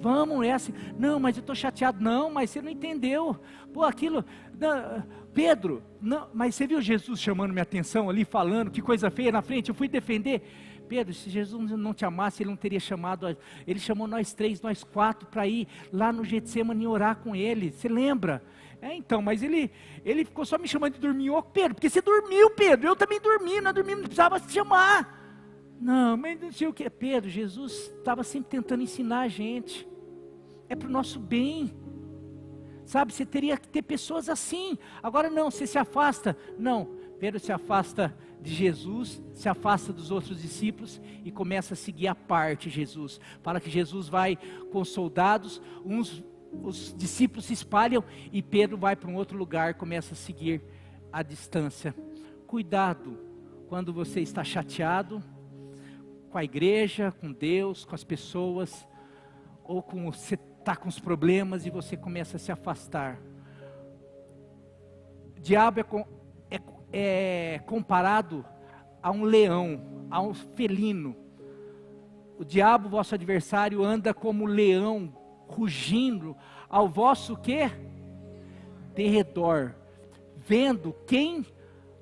Speaker 1: vamos, é assim, não, mas eu estou chateado, não, mas você não entendeu, pô, aquilo, não, Pedro, não, mas você viu Jesus chamando minha atenção ali, falando, que coisa feia na frente, eu fui defender, Pedro, se Jesus não te amasse, ele não teria chamado, ele chamou nós 3, nós 4, para ir lá no Getsemane orar com ele, você lembra? Então, mas ele ficou só me chamando de dormir, Pedro, porque você dormiu, Pedro, eu também dormi, não precisava te chamar, não, mas não sei o que, Pedro, Jesus estava sempre tentando ensinar a gente, é para o nosso bem, sabe, você teria que ter pessoas assim, agora não, você se afasta, não, Pedro se afasta de Jesus, se afasta dos outros discípulos e começa a seguir a parte Jesus, fala que Jesus vai com os soldados, os discípulos se espalham e Pedro vai para um outro lugar, começa a seguir a distância. Cuidado quando você está chateado com a igreja, com Deus, com as pessoas, ou com você está com os problemas e você começa a se afastar. O diabo é comparado a um leão, a um felino. O diabo, vosso adversário, anda como leão, rugindo ao vosso quê? Derredor, vendo quem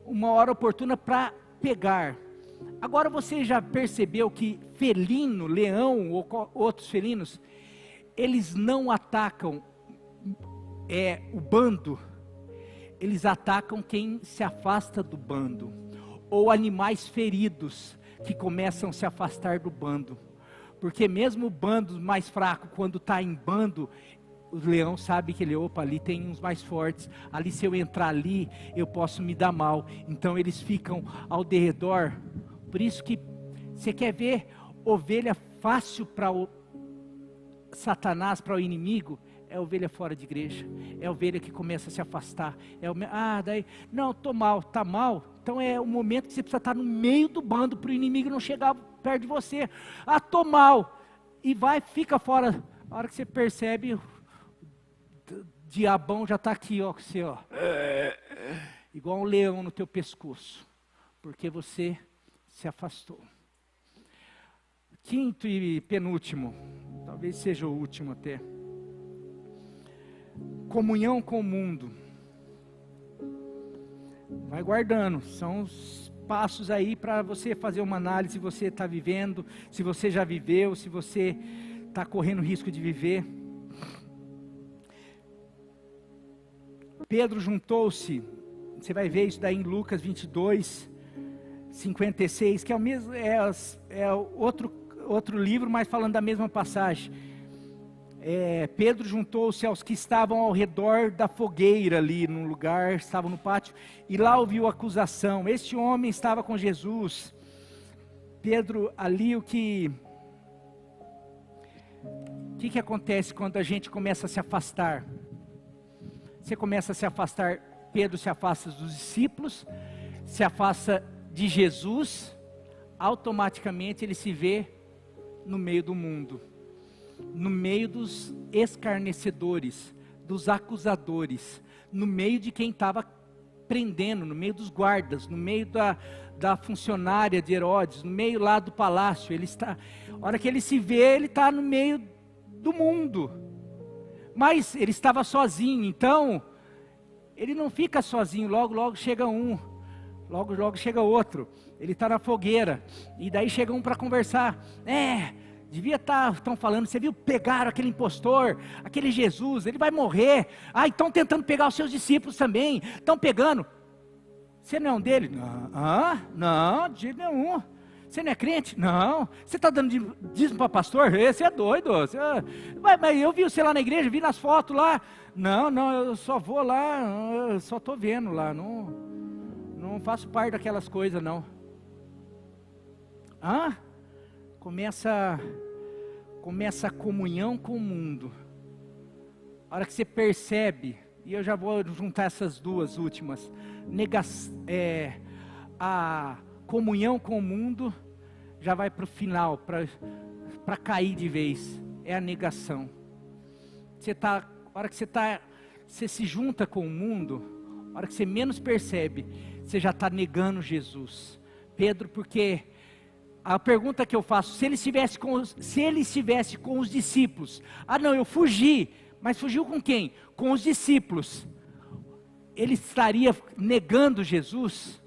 Speaker 1: uma hora oportuna para pegar. Agora você já percebeu que felino, leão ou outros felinos, eles não atacam o bando, eles atacam quem se afasta do bando, ou animais feridos que começam a se afastar do bando. Porque mesmo o bando mais fraco, quando está em bando, o leão sabe que ali tem uns mais fortes, ali se eu entrar ali, eu posso me dar mal, então eles ficam ao derredor. Por isso que você quer ver ovelha fácil para o Satanás, para o inimigo, é ovelha fora de igreja, é ovelha que começa a se afastar, não, estou mal, está mal, então é o momento que você precisa estar no meio do bando, para o inimigo não chegar perto de você, estou mal, e fica fora, a hora que você percebe, o diabão já está aqui, você, igual um leão no teu pescoço, porque você se afastou. Quinto e penúltimo, talvez seja o último até, comunhão com o mundo. Vai guardando, são os passos aí para você fazer uma análise, se você está vivendo, se você já viveu, se você está correndo risco de viver. Pedro juntou-se, você vai ver isso daí em Lucas 22, 56, que é o mesmo, outro livro, mas falando da mesma passagem. Pedro juntou-se aos que estavam ao redor da fogueira ali no lugar, estavam no pátio, e lá ouviu a acusação. Este homem estava com Jesus. Pedro ali, o que acontece quando a gente começa a se afastar? Você começa a se afastar, Pedro se afasta dos discípulos, se afasta de Jesus, automaticamente ele se vê no meio do mundo, no meio dos escarnecedores, dos acusadores, no meio de quem estava prendendo, no meio dos guardas, no meio da funcionária de Herodes, no meio lá do palácio. A hora que ele se vê, ele está no meio do mundo, mas ele estava sozinho, então ele não fica sozinho, logo chega um, logo chega outro, ele está na fogueira, e daí chega um para conversar, devia estão falando, você viu, pegaram aquele impostor, aquele Jesus, ele vai morrer, estão tentando pegar os seus discípulos também, estão pegando, você não é um deles? Não, de jeito nenhum, você não é crente? Não, você está dando dízimo para pastor? Você é doido, mas eu vi você lá na igreja, vi nas fotos lá, não, eu só vou lá, eu só estou vendo lá, não faço parte daquelas coisas não. Começa a comunhão com o mundo. A hora que você percebe, e eu já vou juntar essas duas últimas, a comunhão com o mundo já vai para o final, para cair de vez, é a negação. A hora que você se junta com o mundo, a hora que você menos percebe, você já está negando Jesus. Pedro, porque a pergunta que eu faço, se ele estivesse com os discípulos, não, eu fugi, mas fugiu com quem? Com os discípulos. Ele estaria negando Jesus?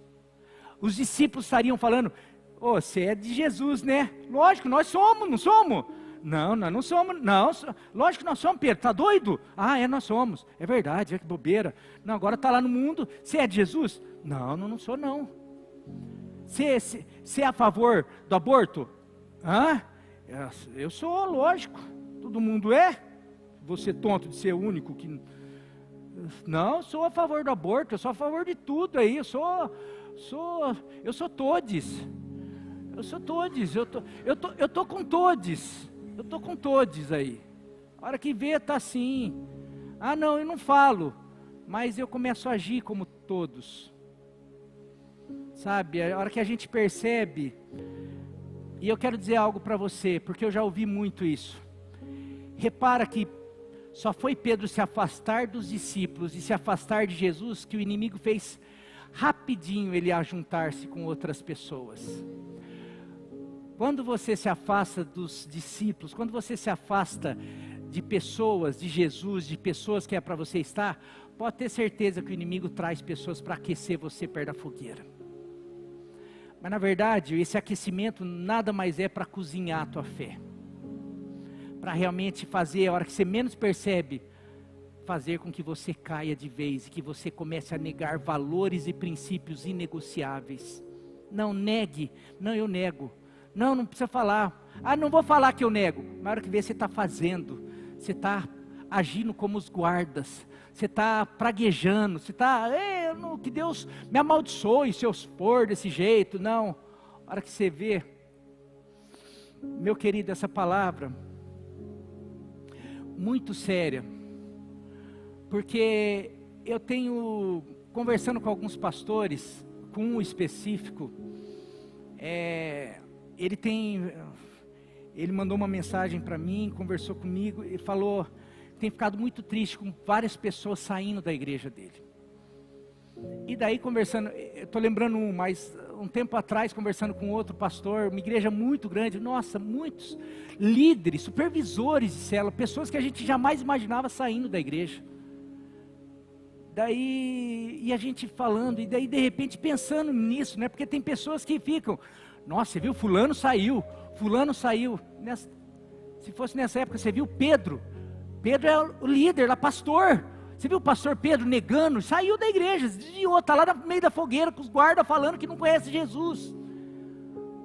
Speaker 1: Os discípulos estariam falando, você é de Jesus, né? Lógico, nós somos, não somos? Não, nós não somos, não, lógico que nós somos, Pedro, tá doido? Nós somos, é verdade, que bobeira. Não, agora está lá no mundo, você é de Jesus? Não sou não. Você é a favor do aborto? Eu sou, lógico, todo mundo é. Você tonto de ser o único que... Não, sou a favor do aborto, eu sou a favor de tudo aí, eu sou todes. Eu sou todes, eu tô com todes. Eu tô com todes aí. A hora que vê, tá assim. Não, eu não falo, mas eu começo a agir como todos. Sabe, a hora que a gente percebe, e eu quero dizer algo para você, porque eu já ouvi muito isso. Repara que só foi Pedro se afastar dos discípulos e se afastar de Jesus, que o inimigo fez rapidinho ele ajuntar-se com outras pessoas. Quando você se afasta dos discípulos, quando você se afasta de pessoas, de Jesus, de pessoas que é para você estar, pode ter certeza que o inimigo traz pessoas para aquecer você perto da fogueira. Mas na verdade, esse aquecimento nada mais é para cozinhar a tua fé. Para realmente fazer, a hora que você menos percebe, fazer com que você caia de vez e que você comece a negar valores e princípios inegociáveis. Não negue, não, eu nego. Não precisa falar. Não vou falar que eu nego. Na hora que vê, você está fazendo. Você está agindo como os guardas. Você está praguejando. Você está, que Deus me amaldiçoe se eu for desse jeito. Não. Na hora que você vê, meu querido, essa palavra, muito séria. Porque eu tenho, conversando com alguns pastores, com um específico, ele mandou uma mensagem para mim, conversou comigo e falou que tem ficado muito triste com várias pessoas saindo da igreja dele. E daí conversando, estou lembrando mas um tempo atrás conversando com outro pastor, uma igreja muito grande, nossa, muitos líderes, supervisores de célula, pessoas que a gente jamais imaginava saindo da igreja. Daí, e a gente falando, e daí de repente pensando nisso, né? Porque tem pessoas que ficam, nossa, você viu, fulano saiu. Se fosse nessa época, você viu Pedro é o líder, lá pastor. Você viu o pastor Pedro negando, saiu da igreja, desviou, está lá no meio da fogueira com os guardas falando que não conhece Jesus.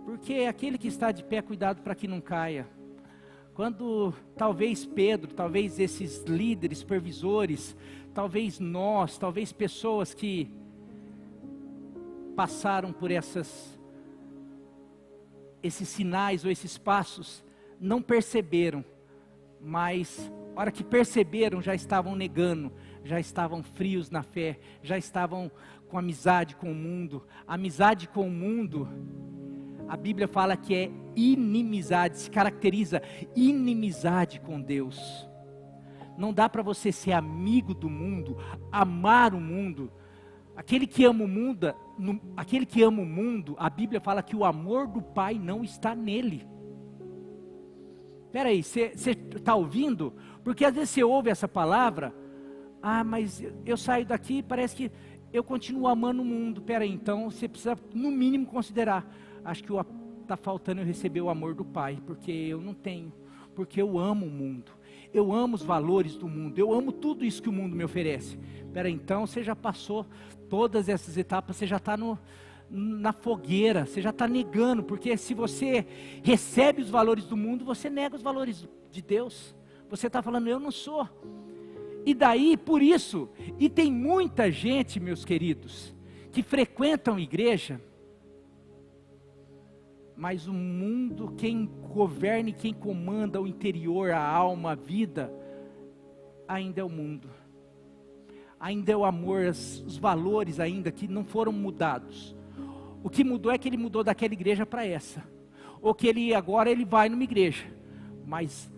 Speaker 1: Porque aquele que está de pé, cuidado para que não caia. Quando talvez Pedro, talvez esses líderes, supervisores, talvez nós, talvez pessoas que passaram por esses sinais ou esses passos, não perceberam, mas a hora que perceberam já estavam negando, já estavam frios na fé, já estavam com amizade com o mundo. Amizade com o mundo, a Bíblia fala que é inimizade, se caracteriza inimizade com Deus. Não dá para você ser amigo do mundo, amar o mundo. Aquele que ama o mundo, a Bíblia fala que o amor do Pai não está nele. Espera aí, você está ouvindo? Porque às vezes você ouve essa palavra, mas eu saio daqui e parece que eu continuo amando o mundo. Espera aí, então você precisa no mínimo considerar, acho que está faltando eu receber o amor do Pai, porque eu não tenho, porque eu amo o mundo. Eu amo os valores do mundo, eu amo tudo isso que o mundo me oferece. Espera aí, então você já passou todas essas etapas, você já está na fogueira, você já está negando, porque se você recebe os valores do mundo, você nega os valores de Deus. Você está falando, eu não sou. E daí, por isso, e tem muita gente, meus queridos, que frequentam igreja, mas o mundo, quem governa e quem comanda o interior, a alma, a vida, ainda é o mundo. Ainda é o amor, os valores ainda que não foram mudados. O que mudou é que ele mudou daquela igreja para essa. Ou que agora ele vai numa igreja, mas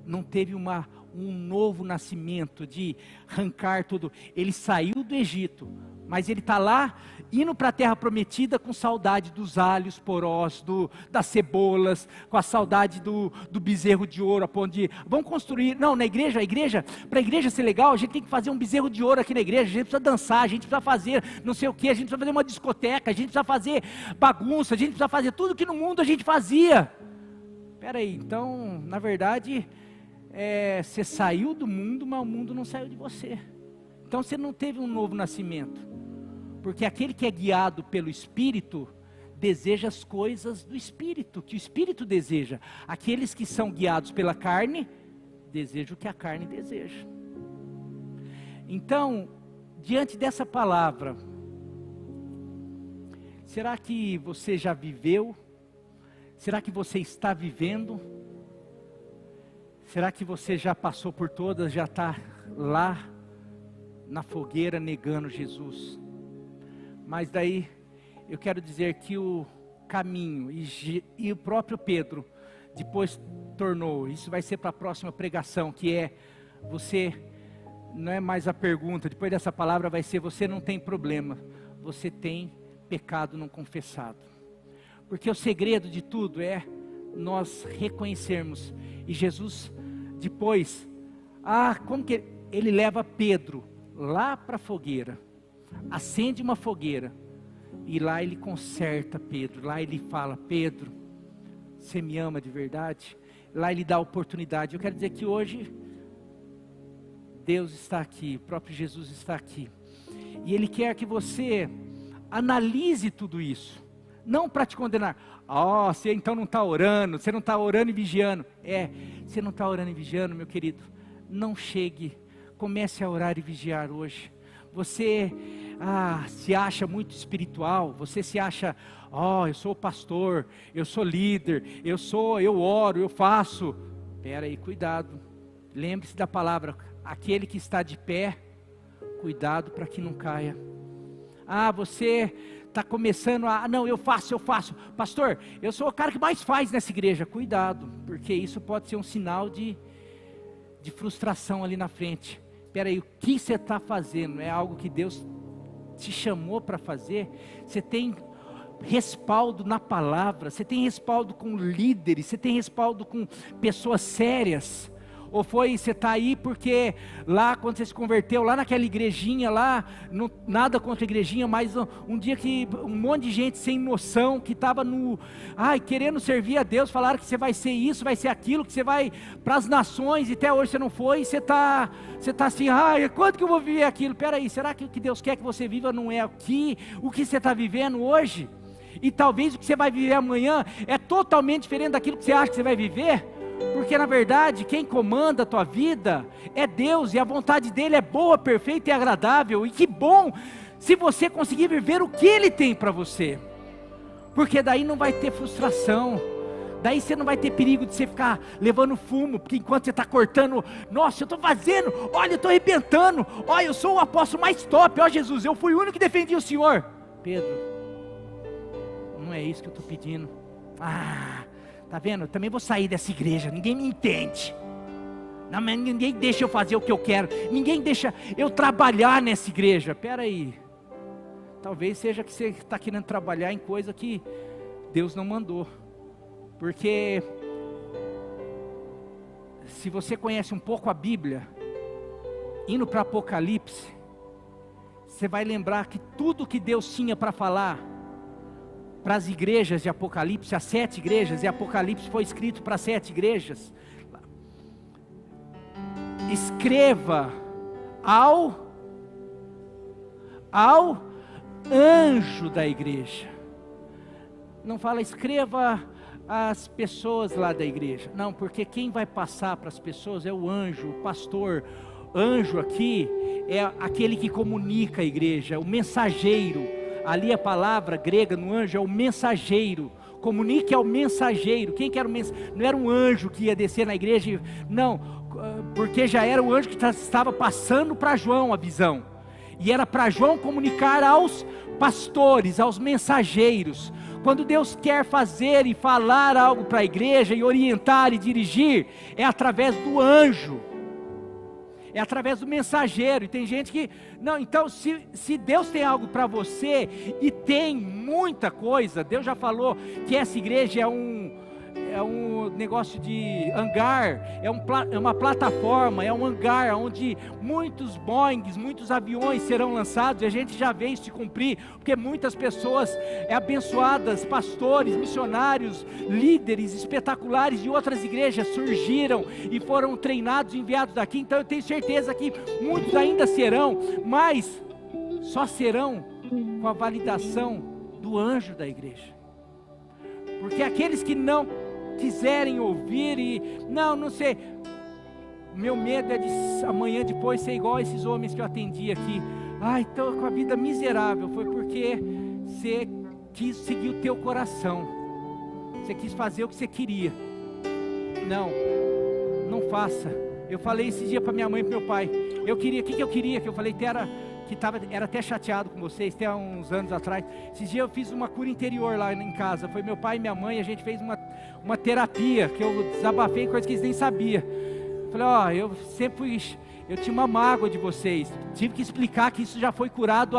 Speaker 1: não teve um novo nascimento de arrancar tudo. Ele saiu do Egito, Mas ele está lá, indo para a terra prometida com saudade dos alhos porós, das cebolas, com a saudade do bezerro de ouro, onde vamos construir, não, na igreja, para a igreja ser legal, a gente tem que fazer um bezerro de ouro aqui na igreja, a gente precisa dançar, a gente precisa fazer não sei o que, a gente precisa fazer uma discoteca, a gente precisa fazer bagunça, a gente precisa fazer tudo que no mundo a gente fazia. Espera aí, então, na verdade, você saiu do mundo, mas o mundo não saiu de você. Então você não teve um novo nascimento. Porque aquele que é guiado pelo Espírito, deseja as coisas do Espírito, que o Espírito deseja. Aqueles que são guiados pela carne, desejam o que a carne deseja. Então, diante dessa palavra, será que você já viveu? Será que você está vivendo? Será que você já passou por todas, já está lá na fogueira negando Jesus? Mas daí eu quero dizer que o caminho e o próprio Pedro depois tornou, isso vai ser para a próxima pregação, que é, você, não é mais a pergunta, depois dessa palavra vai ser, você não tem problema, você tem pecado não confessado. Porque o segredo de tudo é nós reconhecermos, e Jesus depois, como que ele leva Pedro lá para a fogueira, acende uma fogueira, e lá ele conserta Pedro, lá ele fala, Pedro, você me ama de verdade? Lá ele dá oportunidade. Eu quero dizer que hoje, Deus está aqui, o próprio Jesus está aqui, e Ele quer que você analise tudo isso, não para te condenar, você então não está orando, você não está orando e vigiando, você não está orando e vigiando, meu querido, não chegue, comece a orar e vigiar hoje. Você se acha muito espiritual, você se acha, eu sou pastor, eu sou líder, eu oro, eu faço. Espera aí, cuidado, lembre-se da palavra, aquele que está de pé, cuidado para que não caia. Você está começando não, eu faço, pastor, eu sou o cara que mais faz nessa igreja, cuidado, porque isso pode ser um sinal de frustração ali na frente. Espera aí, o que você está fazendo? É algo que Deus te chamou para fazer? Você tem respaldo na palavra? Você tem respaldo com líderes? Você tem respaldo com pessoas sérias? Ou você está aí porque lá quando você se converteu, lá naquela igrejinha lá, nada contra a igrejinha, mas um dia que um monte de gente sem noção, que estava querendo servir a Deus, falaram que você vai ser isso, vai ser aquilo, que você vai para as nações, e até hoje você não foi, e você tá assim, quanto que eu vou viver aquilo? Peraí, será que o que Deus quer que você viva não é o que você está vivendo hoje? E talvez o que você vai viver amanhã é totalmente diferente daquilo que você acha que você vai viver? Porque na verdade quem comanda a tua vida é Deus, e a vontade dele é boa, perfeita e agradável, e que bom se você conseguir viver o que Ele tem para você, porque daí não vai ter frustração, daí você não vai ter perigo de você ficar levando fumo, porque enquanto você está cortando, nossa, eu estou fazendo, olha, eu estou arrebentando, olha, eu sou o apóstolo mais top, Jesus, eu fui o único que defendia o Senhor. Pedro, não é isso que eu estou pedindo. Tá vendo? Eu também vou sair dessa igreja, ninguém me entende. Não, mas ninguém deixa eu fazer o que eu quero, ninguém deixa eu trabalhar nessa igreja. Espera aí, talvez seja que você está querendo trabalhar em coisa que Deus não mandou. Porque se você conhece um pouco a Bíblia, indo para Apocalipse, você vai lembrar que tudo que Deus tinha para falar para as igrejas de Apocalipse, as 7 igrejas, e Apocalipse foi escrito para 7 igrejas. Escreva ao anjo da igreja. Não fala escreva às pessoas lá da igreja. Não, porque quem vai passar para as pessoas é o anjo, o pastor. Anjo aqui é aquele que comunica a igreja, o mensageiro. Ali a palavra grega no anjo é o mensageiro. Comunique ao mensageiro. Quem que era o mensageiro? Não era um anjo que ia descer na igreja, não, porque já era o anjo que estava passando para João a visão, e era para João comunicar aos pastores, aos mensageiros. Quando Deus quer fazer e falar algo para a igreja, e orientar e dirigir, é através do anjo. é através do mensageiro. E tem gente que, não, então se Deus tem algo para você, e tem muita coisa, Deus já falou que essa igreja é um negócio de hangar, é uma plataforma, é um hangar onde muitos Boeings, muitos aviões serão lançados, e a gente já vê isso se cumprir, porque muitas pessoas abençoadas, pastores, missionários, líderes espetaculares de outras igrejas surgiram e foram treinados e enviados daqui. Então eu tenho certeza que muitos ainda serão, mas só serão com a validação do anjo da igreja. Porque aqueles que não quiserem ouvir e, não sei, meu medo é de amanhã depois ser igual a esses homens que eu atendi aqui. Estou com a vida miserável. Foi porque você quis seguir o teu coração, você quis fazer o que você queria. Não faça. Eu falei esse dia para minha mãe e para meu pai, eu queria, o que eu queria, que eu falei que era até chateado com vocês, até uns anos atrás. Esses dias eu fiz uma cura interior lá em casa, foi meu pai e minha mãe, a gente fez uma terapia, que eu desabafei coisas que eles nem sabiam. Falei, eu tinha uma mágoa de vocês, tive que explicar que isso já foi curado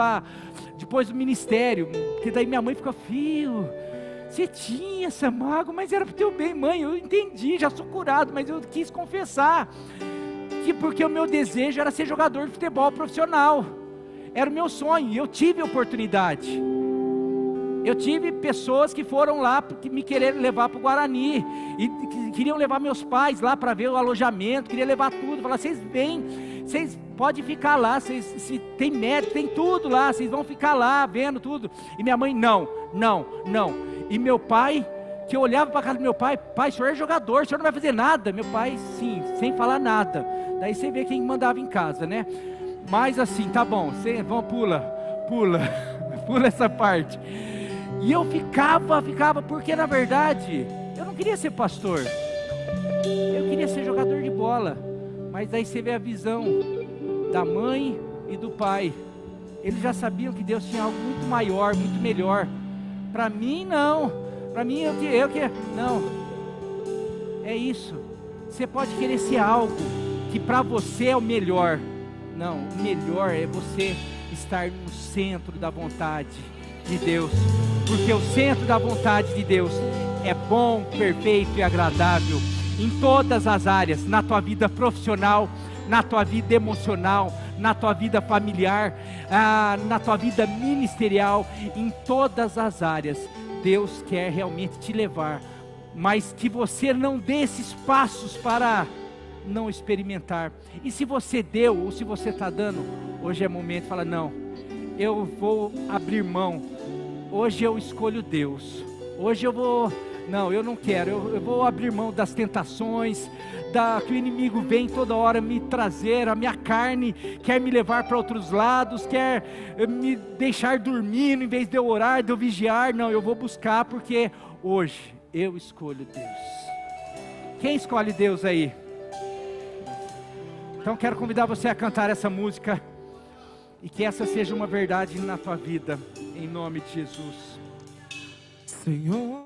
Speaker 1: depois do ministério, porque daí minha mãe ficou, filho, você tinha essa mágoa, mas era para o teu bem. Mãe, eu entendi, já sou curado, mas eu quis confessar, porque o meu desejo era ser jogador de futebol profissional, era o meu sonho, e eu tive a oportunidade. Eu tive pessoas que foram lá porque me quereram levar para o Guarani, e queriam levar meus pais lá para ver o alojamento, queriam levar tudo, falar, vocês vêm, vocês podem ficar lá, se tem médico, tem tudo lá, vocês vão ficar lá vendo tudo. E minha mãe, não, e meu pai, que eu olhava para a casa do meu pai, o senhor é jogador, o senhor não vai fazer nada. Meu pai, sim, sem falar nada. Daí você vê quem mandava em casa, né? Mas assim, tá bom, pula essa parte. E eu ficava, porque na verdade, eu não queria ser pastor, eu queria ser jogador de bola. Mas daí você vê a visão da mãe e do pai, eles já sabiam que Deus tinha algo muito maior, muito melhor. Para mim não, para mim não, é isso. Você pode querer ser algo que para você é o melhor. Não, o melhor é você estar no centro da vontade de Deus, porque o centro da vontade de Deus é bom, perfeito e agradável em todas as áreas, na tua vida profissional, na tua vida emocional, na tua vida familiar, na tua vida ministerial, em todas as áreas. Deus quer realmente te levar, mas que você não dê esses passos para não experimentar. E se você deu, ou se você está dando, hoje é momento de falar, não, eu vou abrir mão, hoje eu escolho Deus, hoje eu não quero, eu vou abrir mão das tentações, que o inimigo vem toda hora me trazer, a minha carne quer me levar para outros lados, quer me deixar dormindo, em vez de eu orar, de eu vigiar. Não, eu vou buscar, porque hoje eu escolho Deus. Quem escolhe Deus aí? Então quero convidar você a cantar essa música, e que essa seja uma verdade na tua vida, em nome de Jesus.
Speaker 2: Senhor.